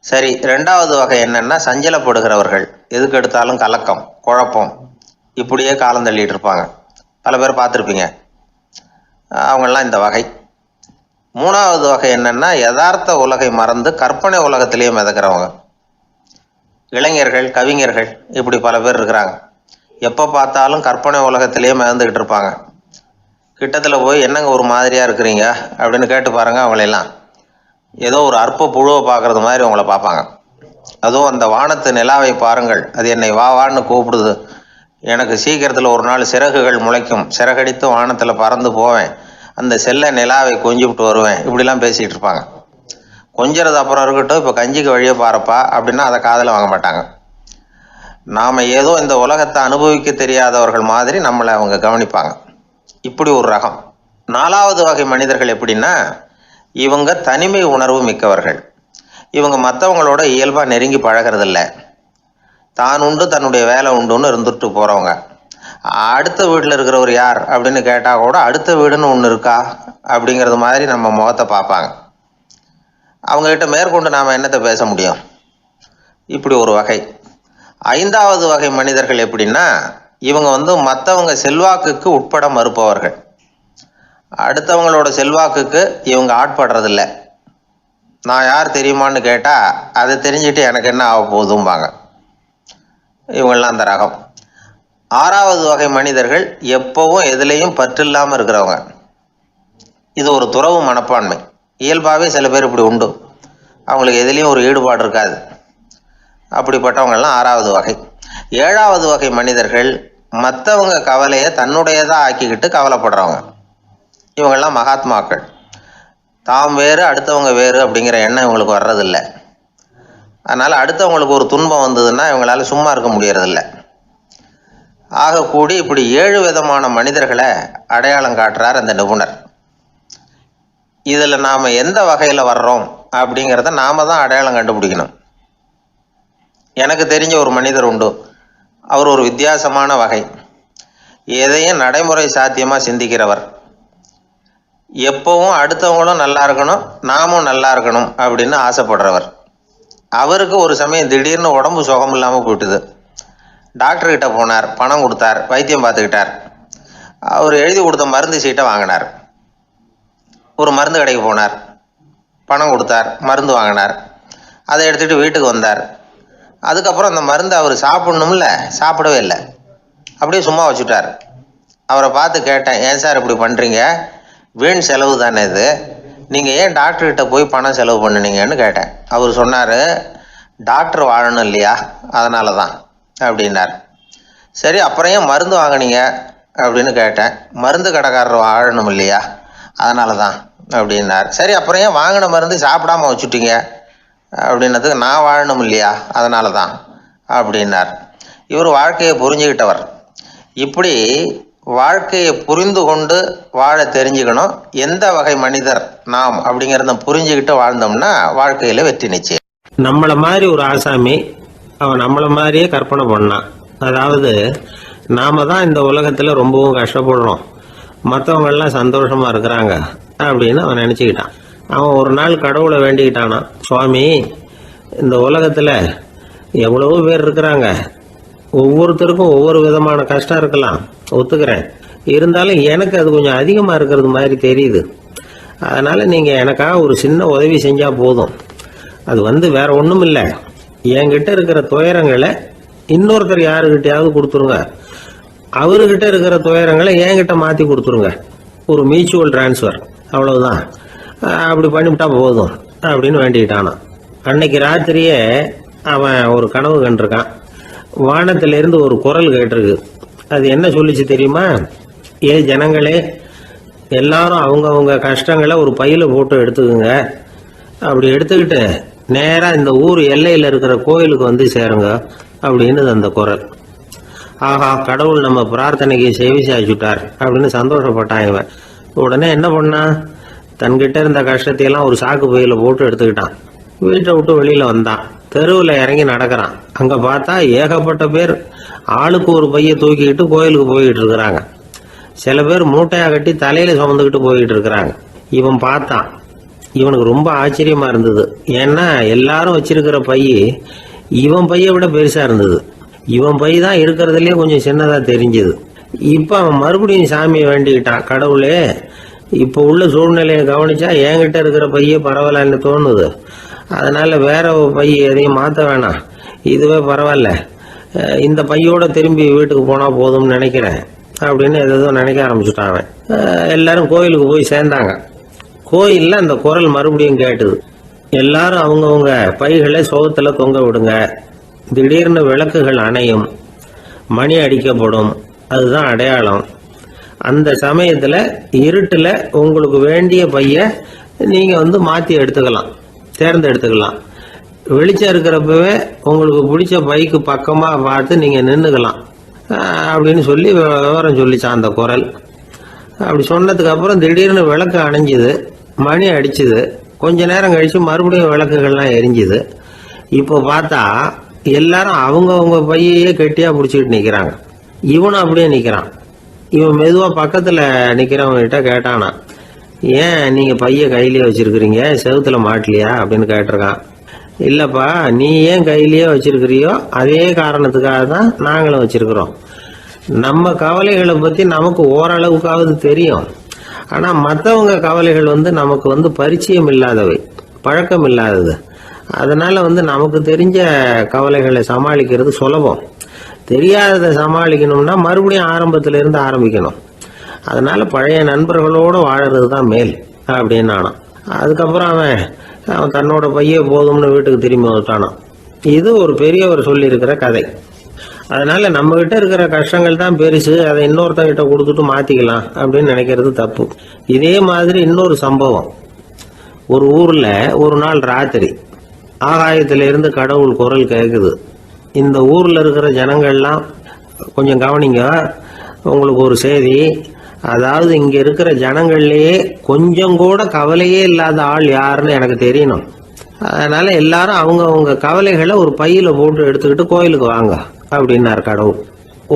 சரி, 2வது வகை என்னன்னா சஞ்சலப்படுகிறவர்கள். எதுக்கு எடுத்தாலும் கலக்கம், குழப்பம், இப்படியே காலம் தள்ளிட்டு இருப்பாங்க. பல பேர் பார்த்துருப்பீங்க. அவங்கெல்லாம் இந்த வகை. மூணாவது வகை என்னன்னா, யதார்த்த உலகை மறந்து கற்பனை உலகத்திலேயே மிதக்கிறவங்க. இளைஞர்கள், கவிஞர்கள், இப்படி பல பேர் இருக்கிறாங்க. எப்போ பார்த்தாலும் கற்பனை உலகத்திலேயே மிதந்துக்கிட்டு இருப்பாங்க. கிட்டத்தில் போய் என்னங்க ஒரு மாதிரியாக இருக்கிறீங்க அப்படின்னு கேட்டு பாருங்க, அவங்களெல்லாம் ஏதோ ஒரு அற்ப புழுவை பார்க்குறது மாதிரி அவங்கள பார்ப்பாங்க. அதுவும் அந்த வானத்து நிலாவை பாருங்கள், அது என்னை வா வான்னு கூப்பிடுது, எனக்கு சீக்கிரத்தில் ஒரு நாள் சிறகுகள் முளைக்கும், சிறகடித்து வானத்தில் பறந்து போவேன், அந்த செல்ல நிலாவை கொஞ்சிவிட்டு வருவேன், இப்படிலாம் பேசிகிட்டு இருப்பாங்க. கொஞ்சிறது அப்புறம் இருக்கட்டும், இப்போ கஞ்சிக்கு வழியே பாருப்பா அப்படின்னா அதை காதில் வாங்க மாட்டாங்க. நாம் ஏதோ இந்த உலகத்தை அனுபவிக்க தெரியாதவர்கள் மாதிரி நம்மளை அவங்க கவனிப்பாங்க. இப்படி ஒரு ரகம். நாலாவது வகை மனிதர்கள் எப்படின்னா, இவங்க தனிமை உணர்வு மிக்கவர்கள். இவங்க மற்றவங்களோட இயல்பாக நெருங்கி பழகிறதில்ல. தான் உண்டு தன்னுடைய வேலை உண்டுன்னு இருந்துட்டு போகிறவங்க. அடுத்த வீட்டில் இருக்கிறவர் யார் அப்படின்னு கேட்டால் கூட அடுத்த வீடுன்னு ஒன்று இருக்கா அப்படிங்கிறது மாதிரி நம்ம முகத்தை பார்ப்பாங்க. அவங்ககிட்ட மேற்கொண்டு நாம் என்னத்தை பேச முடியும்? இப்படி ஒரு வகை. ஐந்தாவது வகை மனிதர்கள் எப்படின்னா, இவங்க மற்றவங்க செல்வாக்குக்கு உட்பட மறுப்பவர்கள். அடுத்தவங்களோட செல்வாக்குக்கு இவங்க ஆட்படுறதில்ல. நான் யார் தெரியுமான்னு கேட்டால் அதை தெரிஞ்சுட்டு எனக்கு என்ன ஆக போகுதும்பாங்க. இவங்கெல்லாம் அந்த ரகம். ஆறாவது வகை மனிதர்கள் எப்பவும் எதுலேயும் பற்றில்லாமல் இருக்கிறவங்க. இது ஒரு துறவு மனப்பான்மை. இயல்பாகவே சில பேர் இப்படி உண்டு. அவங்களுக்கு எதுலேயும் ஒரு ஈடுபாடு இருக்காது. அப்படிப்பட்டவங்கெல்லாம் ஆறாவது வகை. ஏழாவது வகை மனிதர்கள் மற்றவங்க கவலையை தன்னுடையதாக ஆக்கிக்கிட்டு கவலைப்படுறவங்க. இவங்கெல்லாம் மகாத்மாக்கள். தாம் வேறு அடுத்தவங்க வேறு அப்படிங்கிற எண்ணம் இவங்களுக்கு வர்றதில்லை. அதனால் அடுத்தவங்களுக்கு ஒரு துன்பம் வந்ததுன்னா இவங்களால சும்மா இருக்க முடியறதில்ல. ஆகக்கூடி இப்படி 7 விதமான மனிதர்களை அடையாளம் காட்டுறார் அந்த நிபுணர். இதில் நாம் எந்த வகையில் வர்றோம் அப்படிங்கிறத நாம் தான் அடையாளம் கண்டுபிடிக்கணும். எனக்கு தெரிஞ்ச ஒரு மனிதர் உண்டு. அவர் ஒரு வித்தியாசமான வகை. எதையும் நடைமுறை சாத்தியமாக சிந்திக்கிறவர். எப்பவும் அடுத்தவங்களும் நல்லா இருக்கணும், நாமும் நல்லா இருக்கணும் அப்படின்னு ஆசைப்படுறவர். அவருக்கு ஒரு சமயம் திடீர்னு உடம்பு சுகம் இல்லாமல் போயிட்டுது. டாக்டர்கிட்ட போனார், பணம் கொடுத்தார், வைத்தியம் பார்த்துக்கிட்டார். அவர் எழுதி கொடுத்த மருந்து சீட்டை வாங்கினார். ஒரு மருந்து கடைக்கு போனார், பணம் கொடுத்தார், மருந்து வாங்கினார். அதை எடுத்துகிட்டு வீட்டுக்கு வந்தார். அதுக்கப்புறம் அந்த மருந்து அவர் சாப்பிட்ணும்ல, சாப்பிடவே இல்லை, அப்படியே சும்மா வச்சுட்டார். அவரை பார்த்து கேட்டேன், ஏன் சார் இப்படி பண்ணுறீங்க? வீண் செலவு தானே இது, நீங்கள் ஏன் டாக்டர்கிட்ட போய் பணம் செலவு பண்ணினீங்கன்னு கேட்டேன். அவர் சொன்னார், டாக்டர் வாழணும் இல்லையா, அதனால தான் அப்படின்னார். சரி, அப்புறம் ஏன் மருந்து வாங்கினீங்க அப்படின்னு கேட்டேன். மருந்து கடைக்காரர் வாழணும் இல்லையா, அதனால தான் அப்படின்னார். சரி, அப்புறம் ஏன் வாங்கின மருந்து சாப்பிடாம வச்சுட்டீங்க அப்படின்னதுக்கு, நான் வாழணும் இல்லையா, அதனால தான் அப்படின்னார். இவர் வாழ்க்கையை புரிஞ்சுக்கிட்டவர். இப்படி வாழ்க்கையை புரிந்து கொண்டு வாழ தெரிஞ்சுக்கணும். எந்த வகை மனிதர் நாம் அப்படிங்கிறத புரிஞ்சுக்கிட்டு வாழ்ந்தோம்னா வாழ்க்கையில் வெற்றி நிச்சயம். நம்மளை மாதிரி ஒரு ஆசாமி அவன் நம்மளை மாதிரியே கற்பனை பண்ணான். அதாவது நாம தான் இந்த உலகத்தில் ரொம்பவும் கஷ்டப்படுறோம், மற்றவங்கெல்லாம் சந்தோஷமாக இருக்கிறாங்க அப்படின்னு அவன் நினச்சிக்கிட்டான். அவன் ஒரு நாள் கடவுளை வேண்டிக்கிட்டானா, சுவாமி, இந்த உலகத்தில் எவ்வளவோ பேர் இருக்கிறாங்க, ஒவ்வொருத்தருக்கும் ஒவ்வொரு விதமான கஷ்டம் இருக்கலாம், ஒத்துக்கிறேன். இருந்தாலும் எனக்கு அது கொஞ்சம் அதிகமாக இருக்கிறது மாதிரி தெரியுது. அதனால் நீங்கள் எனக்காக ஒரு சின்ன உதவி செஞ்சால் போதும். அது வேற ஒன்றும் இல்லை, என்கிட்ட இருக்கிற துயரங்களை இன்னொருத்தர் யாருக்கிட்டையாவது கொடுத்துருங்க, அவர்கிட்ட இருக்கிற துயரங்களை என்கிட்ட மாற்றி கொடுத்துருங்க. ஒரு மியூச்சுவல் டிரான்ஸ்ஃபர், அவ்வளவுதான். அப்படி பண்ணிவிட்டா போதும் அப்படின்னு வேண்டிக்கிட்டானான். அன்னைக்கு ராத்திரியே அவன் ஒரு கனவு கண்டிருக்கான். வானத்திலிருந்து ஒரு குரல் கேட்டிருக்கு. அது என்ன சொல்லிச்சு தெரியுமா? ஏ ஜனங்களே, எல்லாரும் அவங்கவுங்க கஷ்டங்களை ஒரு பையில போட்டு எடுத்துக்குங்க. அப்படி எடுத்துக்கிட்டு நேராக இந்த ஊர் எல்லையில் இருக்கிற கோயிலுக்கு வந்து சேருங்க அப்படின்னு அந்த குரல். ஆஹா, கடவுள் நம்ம பிரார்த்தனைக்கு செவி சாய்ச்சுட்டார் அப்படின்னு சந்தோஷப்பட்டான் இவன். உடனே என்ன பண்ணான்? தன்கிட்ட இருந்த கஷ்டத்தையெல்லாம் ஒரு சாக்கு பையில போட்டு எடுத்துக்கிட்டான். வீட்டை விட்டு வெளியில வந்தான். தெருவில் இறங்கி நடக்கிறான். அங்கே பார்த்தா ஏகப்பட்ட பேர் ஆளுக்கு ஒரு பையை தூக்கிக்கிட்டு கோயிலுக்கு போய்கிட்டு இருக்கிறாங்க. சில பேர் மூட்டையாக கட்டி தலையில் சுமந்துக்கிட்டு போய்கிட்டு இருக்கிறாங்க. இவன் பார்த்தான். இவனுக்கு ரொம்ப ஆச்சரியமாக இருந்தது. ஏன்னா எல்லாரும் வச்சிருக்கிற பைய இவன் பையை விட பெருசாக இருந்தது. இவன் பை தான் இருக்கிறதுலே கொஞ்சம் சின்னதாக தெரிஞ்சுது. இப்போ அவன் மறுபடியும் சாமியை வேண்டிக்கிட்டான், கடவுளே இப்போ உள்ள சூழ்நிலையை கவனிச்சா என்கிட்ட இருக்கிற பையே பரவாயில்லன்னு தோணுது, அதனால வேற பை எதையும் மாற்ற வேணாம், இதுவே பரவாயில்ல, இந்த பையோட திரும்பி வீட்டுக்கு போனால் போதும்னு நினைக்கிறேன் அப்படின்னு ஏதோ நினைக்க ஆரம்பிச்சுட்டான் அவன். எல்லாரும் கோயிலுக்கு போய் சேர்ந்தாங்க. கோயிலில் அந்த குரல் மறுபடியும் கேட்டுது, எல்லாரும் அவங்கவுங்க பைகளை சோகத்தில் தொங்க விடுங்க, திடீர்னு விளக்குகள் அணையும், மணி அடிக்கப்படும், அதுதான் அடையாளம். அந்த சமயத்தில் இருட்டில் உங்களுக்கு வேண்டிய பைய நீங்கள் மாற்றி எடுத்துக்கலாம், தேர்ந்தெடுத்துக்கலாம். வெளிச்சம் இருக்கிறப்பவே உங்களுக்கு பிடிச்ச பைக்கு பக்கமாக பார்த்து நீங்கள் நின்றுக்கலாம் அப்படின்னு சொல்லி விவரம் சொல்லிச்சான் அந்த குரல். அப்படி சொன்னதுக்கு அப்புறம் திடீர்னு விளக்கு அணைஞ்சுது, மணி அடிச்சுது. கொஞ்ச நேரம் கழித்து மறுபடியும் விளக்குகள்லாம் எரிஞ்சுது. இப்போ பார்த்தா எல்லாரும் அவங்கவுங்க பையையே கெட்டியாக பிடிச்சிக்கிட்டு நிற்கிறாங்க. இவனும் அப்படியே நிற்கிறான். இவன் மெதுவாக பக்கத்தில் நிற்கிறவங்ககிட்ட கேட்டானா, ஏன் நீங்கள் பைய கையிலேயே வச்சுருக்கிறீங்க, செவுத்துல மாட்டலையா அப்படின்னு கேட்டிருக்கான். இல்லைப்பா, நீ ஏன் கையிலேயே வச்சிருக்கிறியோ அதே காரணத்துக்காக தான் நாங்களும் வச்சிருக்கிறோம். நம்ம கவலைகளை பற்றி நமக்கு ஓரளவுக்காவது தெரியும், ஆனால் மற்றவங்க கவலைகள் நமக்கு பரிச்சயம் இல்லாதவை, பழக்கம் இல்லாதது. அதனால நமக்கு தெரிஞ்ச கவலைகளை சமாளிக்கிறது சுலபம். தெரியாததை சமாளிக்கணும்னா மறுபடியும் ஆரம்பத்திலிருந்து ஆரம்பிக்கணும். அதனால பழைய நண்பர்களோடு வாழறது தான் மேல் அப்படின்னு நானான். அதுக்கப்புறம் அவன் தன்னோட பையே போதும்னு வீட்டுக்கு திரும்பி வந்துட்டானான். இது ஒரு பெரியவர் சொல்லியிருக்கிற கதை. அதனால நம்ம கிட்ட இருக்கிற கஷ்டங்கள் தான் பெருசு, அதை இன்னொருத்தங்கிட்ட கொடுத்துட்டு மாத்திக்கலாம் அப்படின்னு நினைக்கிறது தப்பு. இதே மாதிரி இன்னொரு சம்பவம். ஒரு ஊர்ல ஒரு நாள் ராத்திரி ஆகாயத்திலிருந்து கடவுள் குரல் கேட்குது. இந்த ஊர்ல இருக்கிற ஜனங்கள்லாம் கொஞ்சம் கவனிங்க, உங்களுக்கு ஒரு செய்தி. அதாவது இங்க இருக்கிற ஜனங்கள்லயே கொஞ்சம் கூட கவலையே இல்லாத ஆள் யாருன்னு எனக்கு தெரியணும். அதனால எல்லாரும் அவங்க கவலைகளை ஒரு பையில போட்டு எடுத்துக்கிட்டு கோயிலுக்கு வாங்க அப்படின்னாரு கடவுள்.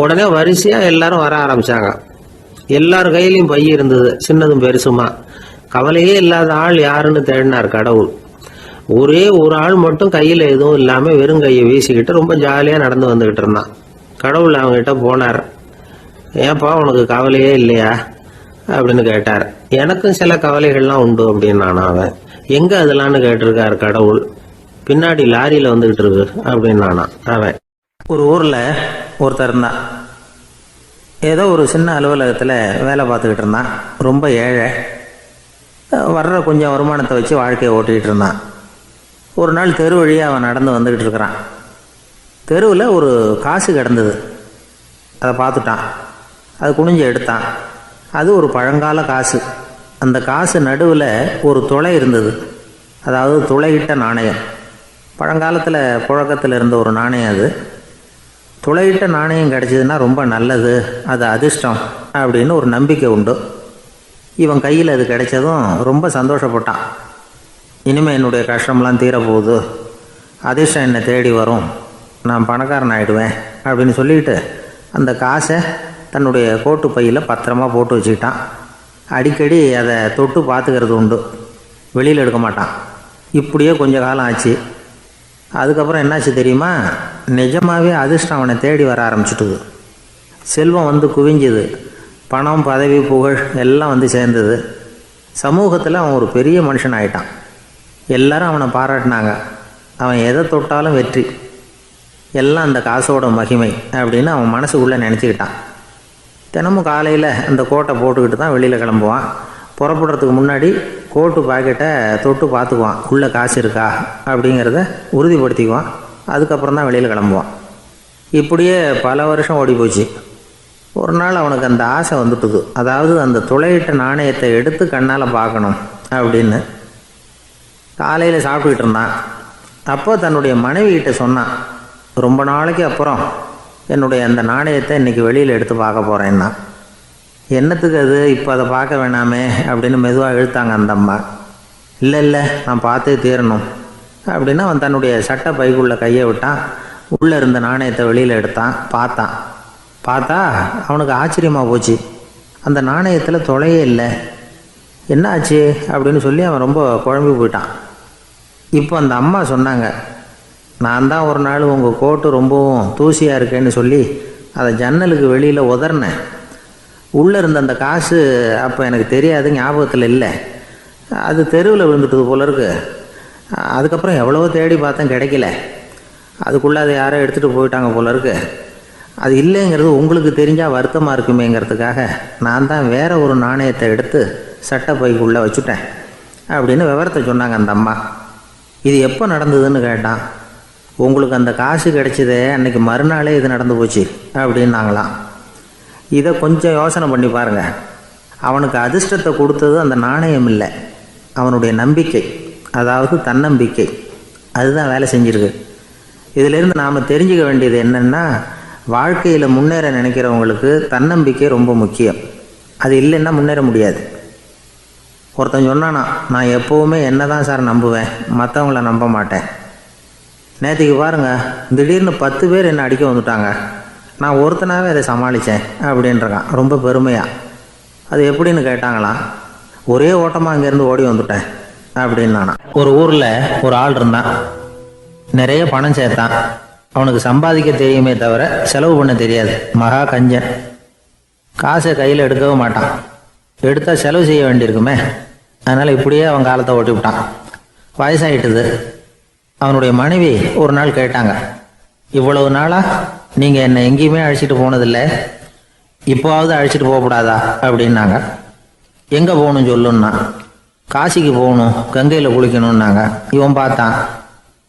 உடனே வரிசையா எல்லாரும் வர ஆரம்பிச்சாங்க. எல்லார் கையிலையும் பை இருந்தது, சின்னதும் பெருசுமா. கவலையே இல்லாத ஆள் யாருன்னு தேடினார் கடவுள். ஒரே ஒரு ஆள் மட்டும் கையில எதுவும் இல்லாம வெறும் கையை வீசிக்கிட்டு ரொம்ப ஜாலியா நடந்து வந்துகிட்டு இருந்தான். கடவுள் அவங்ககிட்ட போனார். ஏன்பா உனக்கு கவலையே இல்லையா அப்படின்னு கேட்டார். எனக்கும் சில கவலைகள்லாம் உண்டு அப்படின்னு அவன். எங்க அதெல்லாம்னு கேட்டிருக்காரு கடவுள். பின்னாடி லாரியில வந்துகிட்டு இருக்கு அப்படின்னு அவன். ஒரு ஊர்ல ஒருத்தர் இருந்தான். ஏதோ ஒரு சின்ன அலுவலகத்துல வேலை பார்த்துக்கிட்டு இருந்தான். ரொம்ப ஏழை. வர்ற கொஞ்சம் வருமானத்தை வச்சு வாழ்க்கையை ஓட்டிக்கிட்டு இருந்தான். ஒரு நாள் தெரு வழியாக அவன் நடந்து வந்துக்கிட்டு இருக்கிறான். தெருவில் ஒரு காசு கிடந்தது. அதை பார்த்துட்டான். அது குனிஞ்சு எடுத்தான். அது ஒரு பழங்கால காசு. அந்த காசு நடுவில் ஒரு துளை இருந்தது. அதாவது துளையிட்ட நாணயம். பழங்காலத்தில் புழக்கத்தில் இருந்த ஒரு நாணயம் அது. துளையிட்ட நாணயம் கிடச்சிதுன்னா ரொம்ப நல்லது, அது அதிர்ஷ்டம் அப்படின்னு ஒரு நம்பிக்கை உண்டு. இவன் கையில் அது கிடைச்சதும் ரொம்ப சந்தோஷப்பட்டான். இனிமேல் என்னுடைய கஷ்டம்லாம் தீரப்போகுது, அதிர்ஷ்டம் என்னை தேடி வரும், நான் பணக்காரன் ஆகிடுவேன் அப்படின்னு சொல்லிட்டு அந்த காசை தன்னுடைய கோட்டு பையில் பத்திரமா போட்டு வச்சுக்கிட்டான். அடிக்கடி அதை தொட்டு பார்த்துக்கிறது உண்டு, வெளியில் எடுக்க மாட்டான். இப்படியே கொஞ்ச காலம் ஆச்சு. அதுக்கப்புறம் என்னாச்சு தெரியுமா? நிஜமாகவே அதிர்ஷ்டம் அவனை தேடி வர ஆரம்பிச்சுட்டுது. செல்வம் குவிஞ்சுது. பணம், பதவி, புகழ் எல்லாம் சேர்ந்தது. சமூகத்தில் அவன் ஒரு பெரிய மனுஷன் ஆயிட்டான். எல்லாரும் அவனை பாராட்டினாங்க. அவன் எதை தொட்டாலும் வெற்றி, எல்லாம் அந்த காசோட மகிமை அப்படின்னு அவன் மனசுக்குள்ளே நினச்சிக்கிட்டான். தினமும் காலையில் அந்த கோட்டை போட்டுக்கிட்டு தான் வெளியில் கிளம்புவான். புறப்படுறதுக்கு முன்னாடி கோட்டு பாக்கெட்டை தொட்டு பார்த்துக்குவான், உள்ளே காசு இருக்கா அப்படிங்கிறத உறுதிப்படுத்திக்குவான். அதுக்கப்புறம் தான் வெளியில் கிளம்புவான். இப்படியே பல வருஷம் ஓடி போச்சு. ஒரு நாள் அவனுக்கு அந்த ஆசை வந்துட்டுது. அதாவது அந்த துளையிட்ட நாணயத்தை எடுத்து கண்ணால் பார்க்கணும் அப்படின்னு. காலையில் சாப்பிட்டுக்கிட்டு இருந்தான். அப்போ தன்னுடைய மனைவிகிட்ட சொன்னான், ரொம்ப நாளைக்கு அப்புறம் என்னுடைய அந்த நாணயத்தை இன்றைக்கி வெளியில் எடுத்து பார்க்க போகிறேன்னா. என்னத்துக்கு அது, இப்போ அதை பார்க்க வேணாமே அப்படின்னு மெதுவாக இழுத்தாங்க அந்த அம்மா. இல்லை நான் பார்த்தே தீரணும் அப்படின்னு அவன் தன்னுடைய சட்டை பைக்குள்ளே கையை விட்டான். உள்ளே இருந்த நாணயத்தை வெளியில் எடுத்தான். பார்த்தா அவனுக்கு ஆச்சரியமாக போச்சு. அந்த நாணயத்தில் துளையே இல்லை. என்ன ஆச்சு அப்படின்னு சொல்லி அவன் ரொம்ப குழம்பி போயிட்டான். இப்போ அந்த அம்மா சொன்னாங்க, நான் தான் ஒரு நாள் உங்கள் கோட்டு ரொம்பவும் தூசியாக இருக்கேன்னு சொல்லி அதை ஜன்னலுக்கு வெளியில் உதறினேன். உள்ளே இருந்த அந்த காசு அப்போ எனக்கு தெரியாது, ஞாபகத்தில் இல்லை. அது தெருவில் விழுந்துட்டது போல இருக்கு. அதுக்கப்புறம் எவ்வளவோ தேடி பார்த்தேன், கிடைக்கல. அதுக்குள்ளே அதை யாரோ எடுத்துகிட்டு போயிட்டாங்க போல இருக்கு. அது இல்லைங்கிறது உங்களுக்கு தெரிஞ்சால் வருத்தமாக இருக்குமேங்கிறதுக்காக நான் தான் வேற ஒரு நாணயத்தை எடுத்து சட்டை பைக்குள்ளே வச்சுட்டேன் அப்படின்னு விவரத்தை சொன்னாங்க அந்த அம்மா. இது எப்போ நடந்ததுன்னு கேட்டான். உங்களுக்கு அந்த காசு கிடைச்சதே அன்றைக்கி மறுநாளே இது நடந்து போச்சு அப்படின்னாங்களாம். இதை கொஞ்சம் யோசனை பண்ணி பாருங்கள். அவனுக்கு அதிர்ஷ்டத்தை கொடுத்தது அந்த நாணயம் இல்லை, அவனுடைய நம்பிக்கை, அதாவது தன்னம்பிக்கை. அதுதான் வேலை செஞ்சுருக்கு. இதிலேருந்து நாம் தெரிஞ்சுக்க வேண்டியது என்னென்னா, வாழ்க்கையில் முன்னேற நினைக்கிறவங்களுக்கு தன்னம்பிக்கை ரொம்ப முக்கியம். அது இல்லைன்னா முன்னேற முடியாது. ஒருத்தன் சொன்னானா, நான் எப்போவுமே என்ன தான் சார் நம்புவேன், மற்றவங்கள நம்ப மாட்டேன். நேற்றுக்கு பாருங்கள், திடீர்னு 10 பேர் என்னை அடிக்க வந்துட்டாங்க, நான் ஒருத்தனாகவே அதை சமாளித்தேன் அப்படின்றான் ரொம்ப பெருமையாக. அது எப்படின்னு கேட்டாங்களாம். ஒரே ஓட்டமாக அங்கேருந்து ஓடி வந்துட்டேன் அப்படின்னு நானா. ஒரு ஊரில் ஒரு ஆள் இருந்தான். நிறைய பணம் சேர்த்தான். அவனுக்கு சம்பாதிக்க தெரியுமே தவிர செலவு பண்ண தெரியாது. மகா கஞ்சன். காசை கையில் எடுக்கவும் மாட்டான். எடுத்தால் செலவு செய்ய வேண்டியிருக்குமே. அதனால் இப்படியே அவன் காலத்தை ஓட்டி விட்டான். வயசாகிட்டுது. அவனுடைய மனைவி ஒரு நாள் கேட்டாங்க, இவ்வளவு நாளாக நீங்கள் என்னை எங்கேயுமே அழைச்சிட்டு போனதில்லை, இப்போவாவது அழைச்சிட்டு போகக்கூடாதா அப்படின்னாங்க. எங்கே போகணும் சொல்லுன்னா. காசிக்கு போகணும், கங்கையில் குளிக்கணும்னாங்க. இவன் பார்த்தான்,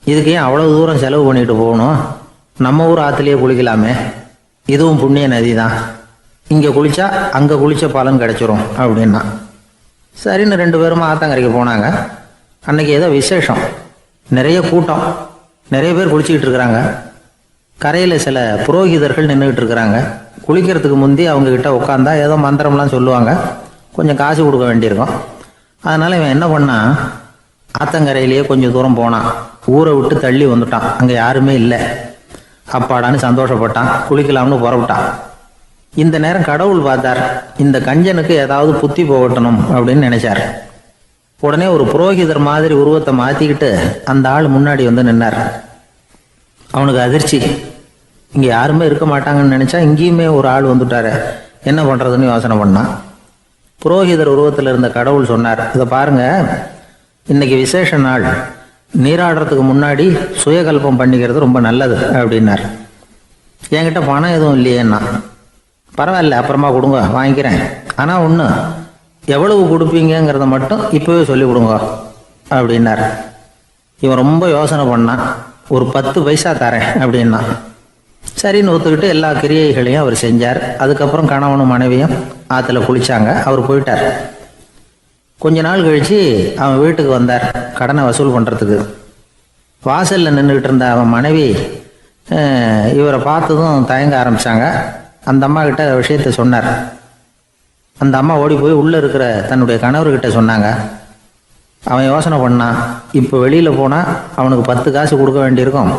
இதுக்கு ஏன் அவ்வளோ தூரம் செலவு பண்ணிட்டு போகணும், நம்ம ஊர் ஆற்றுலேயே குளிக்கலாமே, இதுவும் புண்ணிய நதி தான், இங்கே குளித்தா அங்கே குளித்த பலன் கிடைச்சிரும் அப்படின்னா. சரின்னு 2 பேரும் ஆத்தங்கரைக்கு போனாங்க. அன்றைக்கி ஏதோ விசேஷம், நிறைய கூட்டம், நிறைய பேர் குளிச்சுக்கிட்டு இருக்கிறாங்க. கரையில் சில புரோகிதர்கள் நின்றுக்கிட்டு இருக்கிறாங்க. குளிக்கிறதுக்கு முந்தி அவங்கக்கிட்ட உட்காந்தா ஏதோ மந்திரம்லாம் சொல்லுவாங்க, கொஞ்சம் காசு கொடுக்க வேண்டியிருக்கும். அதனால் இவன் என்ன பண்ணான், ஆத்தங்கரையிலேயே கொஞ்சம் தூரம் போனான். ஊரை விட்டு தள்ளி வந்துட்டான். அங்கே யாருமே இல்லை. அப்பாடான்னு சந்தோஷப்பட்டான். குளிக்கலாம்னு புறப்பட்டான். இந்த நேரம் கடவுள் பார்த்தார், இந்த கஞ்சனுக்கு ஏதாவது புத்தி போகட்டணும் அப்படின்னு நினைச்சார். உடனே ஒரு புரோகிதர் மாதிரி உருவத்தை மாற்றிக்கிட்டு அந்த ஆள் முன்னாடி வந்து நின்னார். அவனுக்கு அதிர்ச்சி. இங்கே யாருமே இருக்க மாட்டாங்கன்னு நினச்சா இங்கேயுமே ஒரு ஆள் வந்துட்டாரு, என்ன பண்ணுறதுன்னு யோசனை பண்ணான். புரோகிதர் உருவத்தில் இருந்த கடவுள் சொன்னார், இதை பாருங்க, இன்னைக்கு விசேஷ நாள், நீராடுறதுக்கு முன்னாடி சுயகல்பம் பண்ணிக்கிறது ரொம்ப நல்லது அப்படின்னார். என்கிட்ட பணம் எதுவும் இல்லையேன்னா. பரவாயில்ல, அப்புறமா கொடுங்க, வாங்கிக்கிறேன். ஆனால் ஒன்று, எவ்வளவு கொடுப்பீங்கிறத மட்டும் இப்போவே சொல்லி கொடுங்க அப்படின்னார். இவன் ரொம்ப யோசனை பண்ணான். ஒரு 10 பைசா தரேன் அப்படின்னா. சரின்னு ஒத்துக்கிட்டு எல்லா கிரியைகளையும் அவர் செஞ்சார். அதுக்கப்புறம் கணவனும் மனைவியும் ஆற்றுல குளிச்சாங்க. அவர் போயிட்டார். கொஞ்ச நாள் கழித்து அவன் வீட்டுக்கு வந்தார் கடனை வசூல் பண்ணுறதுக்கு. வாசலில் நின்றுக்கிட்டு இருந்த அவன் மனைவி இவரை பார்த்ததும் தயங்க ஆரம்பித்தாங்க. அந்த அம்மா கிட்ட விஷயத்த சொன்னார். அந்த அம்மா ஓடி போய் உள்ளே இருக்கிற தன்னுடைய கணவர்கிட்ட சொன்னாங்க. அவன் யோசனை பண்ணான், இப்போ வெளியில் போனால் அவனுக்கு 10 காசு கொடுக்க வேண்டியிருக்கும்,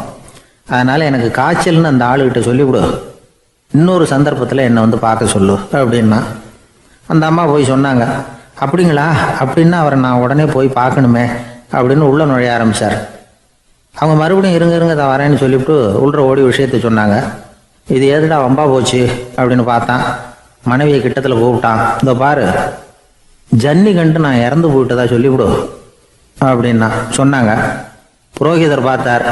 அதனால் எனக்கு காய்ச்சல்னு அந்த ஆளுகிட்ட சொல்லிவிடு, இன்னொரு சந்தர்ப்பத்தில் என்னை வந்து பார்க்க சொல்லு அப்படின்னா. அந்த அம்மா போய் சொன்னாங்க. அப்படிங்களா, அப்படின்னா அவரை நான் உடனே போய் பார்க்கணுமே அப்படின்னு உள்ளே நுழைய ஆரம்பித்தார். அவங்க மறுபடியும் இருங்க தான் வரேன்னு சொல்லிவிட்டு உள்ள ஓடி விஷயத்த சொன்னாங்க. இது எதுடா வம்பா போச்சு அப்படின்னு பார்த்தான். மனைவியை கிட்டத்தில் கூப்பிட்டான். இதோ பாரு, ஜன்னி கண்டு நான் இறந்து போயிட்டதா சொல்லிவிடு அப்படின்னா சொன்னாங்க. புரோகிதர் பார்த்தார்.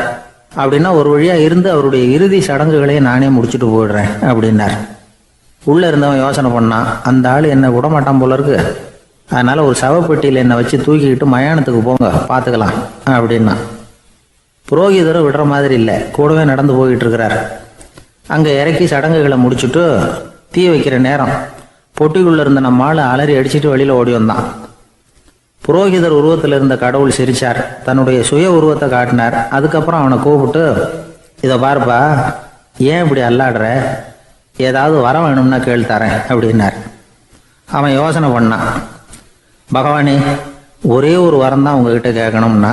அப்படின்னா ஒரு வழியாக இருந்து அவருடைய இறுதி சடங்குகளையே நானே முடிச்சுட்டு போயிடுறேன் அப்படின்னார். உள்ளே இருந்தவன் யோசனை பண்ணான், அந்த ஆள் என்னை விட மாட்டான் போல இருக்கு, அதனால் ஒரு சவப்பெட்டியில் என்னை வச்சு தூக்கிக்கிட்டு மயானத்துக்கு போங்க, பார்த்துக்கலாம் அப்படின்னா. புரோகிதரும் விடுற மாதிரி இல்லை, கூடவே நடந்து போய்கிட்டு இருக்கிறார். அங்கே இறக்கி சடங்குகளை முடிச்சுட்டு தீ வைக்கிற நேரம் பொட்டிக்குள்ளே இருந்த நம்ம ஆளை அலறி அடிச்சுட்டு வெளியில் ஓடி வந்தான். புரோகிதர் உருவத்தில் இருந்த கடவுள் சிரிச்சார். தன்னுடைய சுய உருவத்தை காட்டினார். அதுக்கப்புறம் அவனை கூப்பிட்டு, இதை பாருப்பா, ஏன் இப்படி அல்லாடுற, ஏதாவது வர வேணும்னா கேள் தரேன் அப்படின்னார். அவன் யோசனை பண்ணான். பகவானே, ஒரே ஒரு வரம் தான் உங்ககிட்ட கேட்கணும்னா.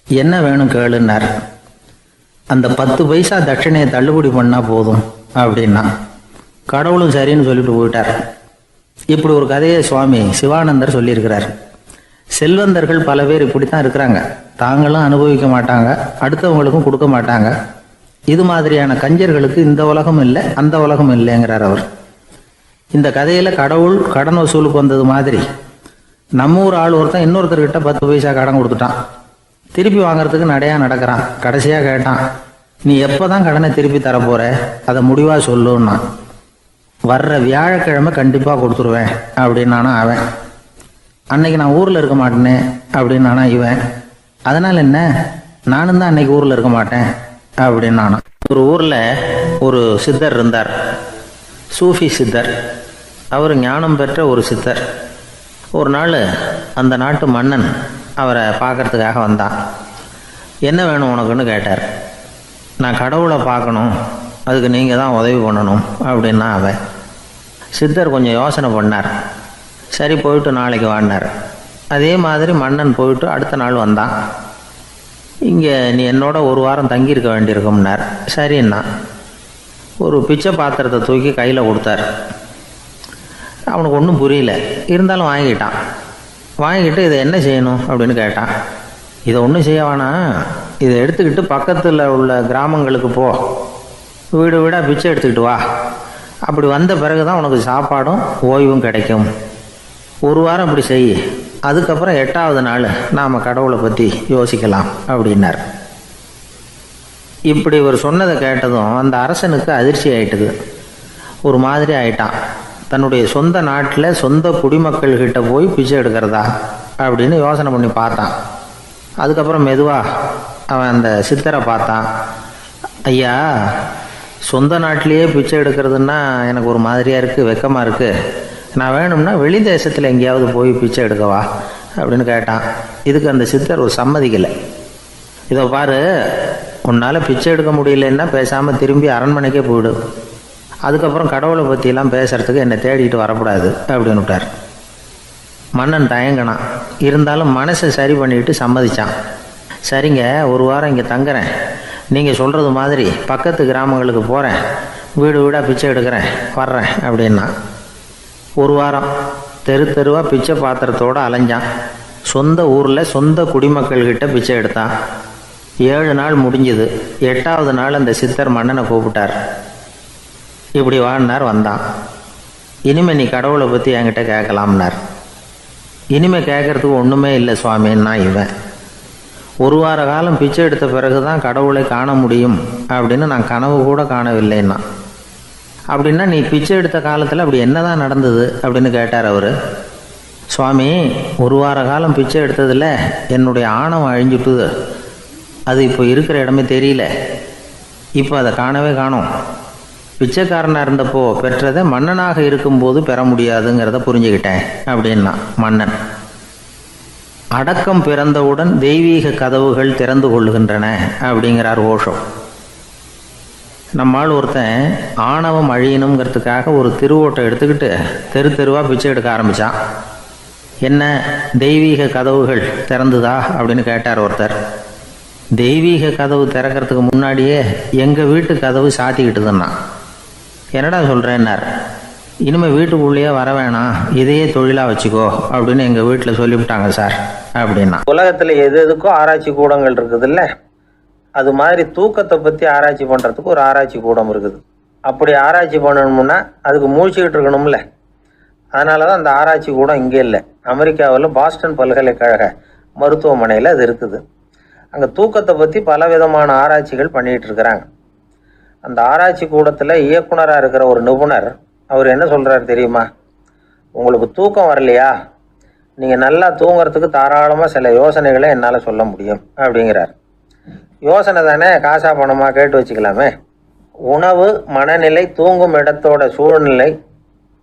என்ன வேணும் கேளுன்னார். அந்த 10 பைசா தட்சணையை தள்ளுபடி பண்ணால் போதும் அப்படின்னா. கடவுளும் சரின்னு சொல்லிட்டு போயிட்டார். இப்படி ஒரு கதையை சுவாமி சிவானந்தர் சொல்லியிருக்கிறார். செல்வந்தர்கள் பல பேர் இப்படித்தான் இருக்கிறாங்க. தாங்களும் அனுபவிக்க மாட்டாங்க, அடுத்தவங்களுக்கும் கொடுக்க மாட்டாங்க. இது மாதிரியான கஞ்சர்களுக்கு இந்த உலகம் இல்லை, அந்த உலகம் இல்லைங்கிறார் அவர். இந்த கதையில் கடவுள் கடன் வசூலுக்கு வந்தது மாதிரி நம்ம ஊர் ஆள் ஒருத்தன் இன்னொருத்தர்கிட்ட 10 பைசா கடன் கொடுத்துட்டான். திருப்பி வாங்குறதுக்கு நடையா நடக்கிறான். கடைசியாக கேட்டான், நீ எப்போ தான் கடனை திருப்பி தரப்போற, அதை முடிவாக சொல்லுன்னா. வர்ற வியாழக்கிழமை கண்டிப்பாக கொடுத்துருவேன் அப்படின்னானா அவன். அன்னைக்கு நான் ஊரில் இருக்க மாட்டேனே அப்படின்னானா இவன். அதனால் என்ன, நானும் தான் அன்னைக்கு ஊரில் இருக்க மாட்டேன் அப்படின்னானா. ஒரு ஊரில் ஒரு சித்தர் இருந்தார், சூஃபி சித்தர். அவர் ஞானம் பெற்ற ஒரு சித்தர். ஒரு நாள் அந்த நாட்டு மன்னன் அவரை பார்க்கறதுக்காக வந்தான். என்ன வேணும் உனக்குன்னு கேட்டார். நான் கடவுளை பார்க்கணும், அதுக்கு நீங்கள் தான் உதவி பண்ணணும் அப்படின்னா அவன். சித்தர் கொஞ்சம் யோசனை பண்ணார். சரி, போயிட்டு நாளைக்கு வாடினார். அதே மாதிரி மன்னன் போயிட்டு அடுத்த நாள் வந்தான். இங்கே நீ என்னோட ஒரு வாரம் தங்கியிருக்க வேண்டியிருக்கும்னார். சரின்னா ஒரு பிச்சை பாத்திரத்தை தூக்கி கையில் கொடுத்தார். அவனுக்கு ஒன்றும் புரியல, இருந்தாலும் வாங்கிட்டான். வாங்கிட்டு இதை என்ன செய்யணும் அப்படின்னு கேட்டான். இதை ஒன்றும் செய்ய வேணாம், இதை எடுத்துக்கிட்டு பக்கத்தில் உள்ள கிராமங்களுக்கு போ, வீடு வீடாக பிச்சை எடுத்துக்கிட்டு வா. அப்படி வந்த பிறகு தான் உனக்கு சாப்பாடும் ஓய்வும் கிடைக்கும். ஒரு வாரம் இப்படி செய், அதுக்கப்புறம் 8வது நாள் நாம் கடவுளை பற்றி யோசிக்கலாம் அப்படின்னார். இப்படி இவர் சொன்னதை கேட்டதும் அந்த அரசனுக்கு அதிர்ச்சி ஆயிட்டுது. ஒரு மாதிரி ஆயிட்டான். தன்னுடைய சொந்த நாட்டில் சொந்த குடிமக்கள்கிட்ட போய் பிச்சை எடுக்கிறதா அப்படின்னு யோசனை பண்ணி பார்த்தான். அதுக்கப்புறம் மெதுவாக அவன் அந்த சித்தரை பார்த்தான். ஐயா, சொந்த நாட்டிலேயே பிச்சை எடுக்கிறதுன்னா எனக்கு ஒரு மாதிரியாக இருக்குது, வெக்கமாக இருக்குது. நான் வேணும்னா வெளி தேசத்தில் எங்கேயாவது போய் பிச்சை எடுக்கவா அப்படின்னு கேட்டான். இதுக்கு அந்த சித்தர் ஒரு சம்மதிக்கலை. இதை பாரு, உன்னால் பிச்சை எடுக்க முடியலன்னா பேசாமல் திரும்பி அரண்மனைக்கே போயிடு. அதுக்கப்புறம் கடவுளை பற்றியெல்லாம் பேசுகிறதுக்கு என்னை தேடிட்டு வரக்கூடாது அப்படின்னு விட்டார். மன்னன் தயங்கினான். இருந்தாலும் மனசை சரி பண்ணிட்டு சம்மதிச்சான். சரிங்க, ஒரு வாரம் இங்கே தங்குறேன், நீங்கள் சொல்கிறது மாதிரி பக்கத்து கிராமங்களுக்கு போகிறேன், வீடு வீடாக பிச்சை எடுக்கிறேன், வர்றேன் அப்படின்னா. ஒரு வாரம் தெரு தெருவாக பிச்சை பாத்திரத்தோடு அலைஞ்சான். சொந்த ஊரில் சொந்த குடிமக்கள்கிட்ட பிச்சை எடுத்தான். 7 நாள் முடிஞ்சுது. 8வது நாள் அந்த சித்தர் மன்னனை கூப்பிட்டார். இப்படி வாழ்னார். வந்தான். இனிமேல் நீ கடவுளை பற்றி என்கிட்ட கேட்கலாம்னார். இனிமேல் கேட்கறதுக்கு ஒன்றுமே இல்லை சுவாமின்னா இவன். ஒரு வார காலம் பிச்சை எடுத்த பிறகு தான் கடவுளை காண முடியும் அப்படின்னு நான் கனவு கூட காணவில்லைன்னா. அப்படின்னா நீ பிச்சை எடுத்த காலத்தில் அப்படி என்ன தான் நடந்தது அப்படின்னு கேட்டார் அவர். சுவாமி, ஒரு வார காலம் பிச்சை எடுத்ததில் என்னுடைய ஆணவம் அழிஞ்சுட்டுது. அது இப்போ இருக்கிற இடமே தெரியல. இப்போ அதை காணவே காணோம். பிச்சைக்காரனாக இருந்தப்போ பெற்றதை மன்னனாக இருக்கும்போது பெற முடியாதுங்கிறத புரிஞ்சுக்கிட்டேன் அப்படின்னா மன்னன். அடக்கம் பிறந்தவுடன் தெய்வீக கதவுகள் திறந்து கொள்ளுகின்றன அப்படிங்கிறார் ஓஷோ. நம்மால் ஒருத்தன் ஆணவம் அழியணுங்கிறதுக்காக ஒரு திருவோட்டை எடுத்துக்கிட்டு தெரு தெருவாக பிச்சை எடுக்க ஆரம்பித்தான். என்ன, தெய்வீக கதவுகள் திறந்துதா அப்படின்னு கேட்டார் ஒருத்தர். தெய்வீக கதவு திறக்கிறதுக்கு முன்னாடியே எங்கள் வீட்டு கதவு சாத்திக்கிட்டுதுன்னா. என்னடா சொல்கிறேன்னார். இனிமேல் வீட்டுக்குள்ளேயே வர வேணாம், இதையே தொழிலாக வச்சுக்கோ அப்படின்னு எங்கள் வீட்டில் சொல்லிவிட்டாங்க சார் அப்படின்னா. உலகத்தில் எது எதுக்கும் ஆராய்ச்சி கூடங்கள் இருக்குதுல்ல, அது மாதிரி தூக்கத்தை பற்றி ஆராய்ச்சி பண்ணுறதுக்கு ஒரு ஆராய்ச்சி கூடம் இருக்குது. அப்படி ஆராய்ச்சி பண்ணணும்னா அதுக்கு மூழ்கிக்கிட்டு இருக்கணும்ல. அதனால தான் அந்த ஆராய்ச்சி கூடம் இங்கே இல்லை. அமெரிக்காவில் பாஸ்டன் பல்கலைக்கழக மருத்துவமனையில் அது இருக்குது. அங்கே தூக்கத்தை பற்றி பலவிதமான ஆராய்ச்சிகள் பண்ணிகிட்டு இருக்கிறாங்க. அந்த ஆராய்ச்சி கூடத்தில் இயக்குனராக இருக்கிற ஒரு நிபுணர் அவர் என்ன சொல்கிறார் தெரியுமா? உங்களுக்கு தூக்கம் வரலையா, நீங்கள் நல்லா தூங்குறதுக்கு தாராளமாக சில யோசனைகளை என்னால் சொல்ல முடியும் அப்படிங்கிறார். யோசனை தானே, காசா பணமாக கேட்டு வச்சுக்கலாமே. உணவு, மனநிலை, தூங்கும் இடத்தோட சூழ்நிலை,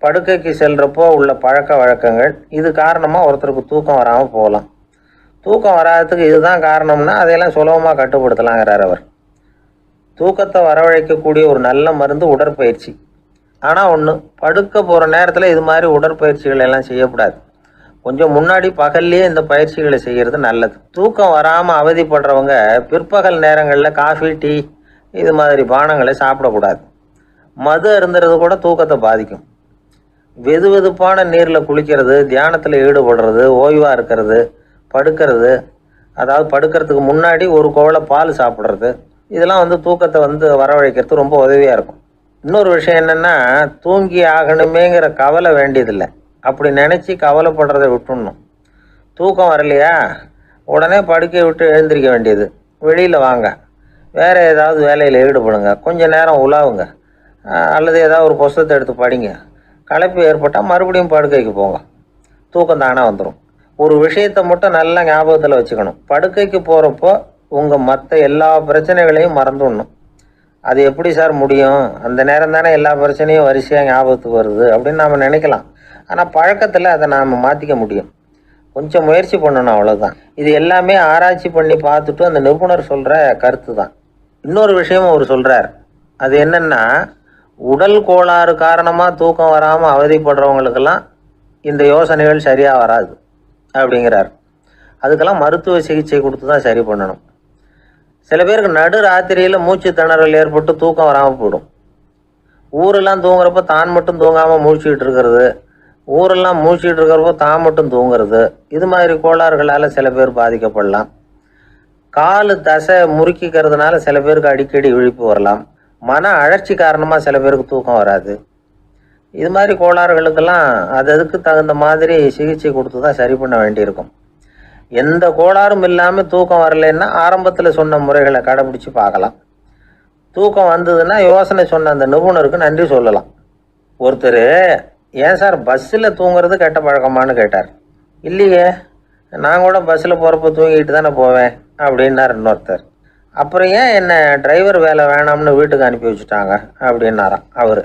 படுக்கைக்கு செல்கிறப்போ உள்ள பழக்க வழக்கங்கள், இது காரணமாக ஒருத்தருக்கு தூக்கம் வராமல் போகலாம். தூக்கம் வராததுக்கு இதுதான் காரணம்னா அதையெல்லாம் சுலபமாக கட்டுப்படுத்தலாங்கிறார் அவர். தூக்கத்தை வரவழைக்கக்கூடிய ஒரு நல்ல மருந்து உடற்பயிற்சி. ஆனால் ஒன்று, படுக்க போகிற நேரத்தில் இது மாதிரி உடற்பயிற்சிகள் எல்லாம் செய்யக்கூடாது. கொஞ்சம் முன்னாடி பகல்லையே இந்த பயிற்சிகளை செய்கிறது நல்லது. தூக்கம் வராமல் அவதிப்படுறவங்க பிற்பகல் நேரங்களில் காஃபி, டீ இது மாதிரி பானங்களை சாப்பிடக்கூடாது. மது அருந்துறது கூட தூக்கத்தை பாதிக்கும். வெது வெதுப்பான நீரில் குளிக்கிறது, தியானத்தில் ஈடுபடுறது, ஓய்வாக இருக்கிறது, படுக்கிறது, அதாவது படுக்கிறதுக்கு முன்னாடி ஒரு குவளை பால் சாப்பிட்றது, இதெல்லாம் தூக்கத்தை வரவழைக்கிறது ரொம்ப உதவியாக இருக்கும். இன்னொரு விஷயம் என்னென்னா, தூங்கி ஆகணுமேங்கிற கவலை வேண்டியதில்லை. அப்படி நினச்சி கவலைப்படுறதை விட்டுடணும். தூக்கம் வரலையா, உடனே படுக்கையை விட்டு எழுந்திரிக்க வேண்டியது. வெளியில் வாங்க, வேறு ஏதாவது வேலையில் ஈடுபடுங்க, கொஞ்சம் நேரம் உலாவுங்க, அல்லது ஏதாவது ஒரு புஸ்தகத்தை எடுத்து படிங்க. களைப்பு ஏற்பட்டால் மறுபடியும் படுக்கைக்கு போங்க. தூக்கம் தானே வந்துடும். ஒரு விஷயத்தை மட்டும் நல்லா ஞாபகத்தில் வச்சுக்கணும். படுக்கைக்கு போகிறப்போ உங்கள் மற்ற எல்லா பிரச்சனைகளையும் மறந்துடணும். அது எப்படி சார் முடியும், அந்த நேரம் தானே எல்லா பிரச்சனையும் வரிசையாக ஞாபகத்துக்கு வருது அப்படின்னு நாம் நினைக்கலாம். ஆனால் பழக்கத்தில் அதை நாம் மாற்றிக்க முடியும். கொஞ்சம் முயற்சி பண்ணணும், அவ்வளோதான். இது எல்லாமே ஆராய்ச்சி பண்ணி பார்த்துட்டு அந்த நிபுணர் சொல்கிற கருத்து தான். இன்னொரு விஷயமும் அவர் சொல்கிறார். அது என்னென்னா, உடல் கோளாறு காரணமாக தூக்கம் வராமல் அவதிப்படுறவங்களுக்கெல்லாம் இந்த யோசனைகள் சரியாக வராது அப்படிங்கிறார். அதுக்கெல்லாம் மருத்துவ சிகிச்சை கொடுத்து தான் சரி பண்ணணும். சில பேருக்கு நடு ராத்திரியில் மூச்சு திணறல் ஏற்பட்டு தூக்கம் வராமல் போயிடும். ஊரெல்லாம் தூங்குறப்ப தான் மட்டும் தூங்காமல் மூழ்கிட்டு இருக்கிறது, ஊரெல்லாம் மூழ்கிட்டு இருக்கிறப்போ தான் மட்டும் தூங்குறது, இது மாதிரி கோளாறுகளால் சில பேர் பாதிக்கப்படலாம். கால் தசை முறுக்கிக்கிறதுனால சில பேருக்கு அடிக்கடி விழிப்பு வரலாம். மன அழற்சி காரணமாக சில பேருக்கு தூக்கம் வராது. இது மாதிரி கோளாறுகளுக்கெல்லாம் அதுக்கு தகுந்த மாதிரி சிகிச்சை கொடுத்து தான் சரி பண்ண வேண்டியிருக்கும். எந்த கோளாறும் இல்லாமல் தூக்கம் வரலைன்னா ஆரம்பத்தில் சொன்ன முறைகளை கடைபிடிச்சு பார்க்கலாம். தூக்கம் வந்ததுன்னா யோசனை சொன்ன அந்த நிபுணருக்கு நன்றி சொல்லலாம். ஒருத்தர், ஏன் சார் பஸ்ஸில் தூங்குறது கெட்ட பழக்கமானு கேட்டார். இல்லையே, நான் கூட பஸ்ஸில் போகிறப்ப தூங்கிட்டு தானே போவேன் அப்படின்னார் இன்னொருத்தர். அப்புறம் ஏன் என்ன டிரைவர் வேலை வேணாம்னு வீட்டுக்கு அனுப்பி வச்சுட்டாங்க அப்படின்னாராம் அவர்.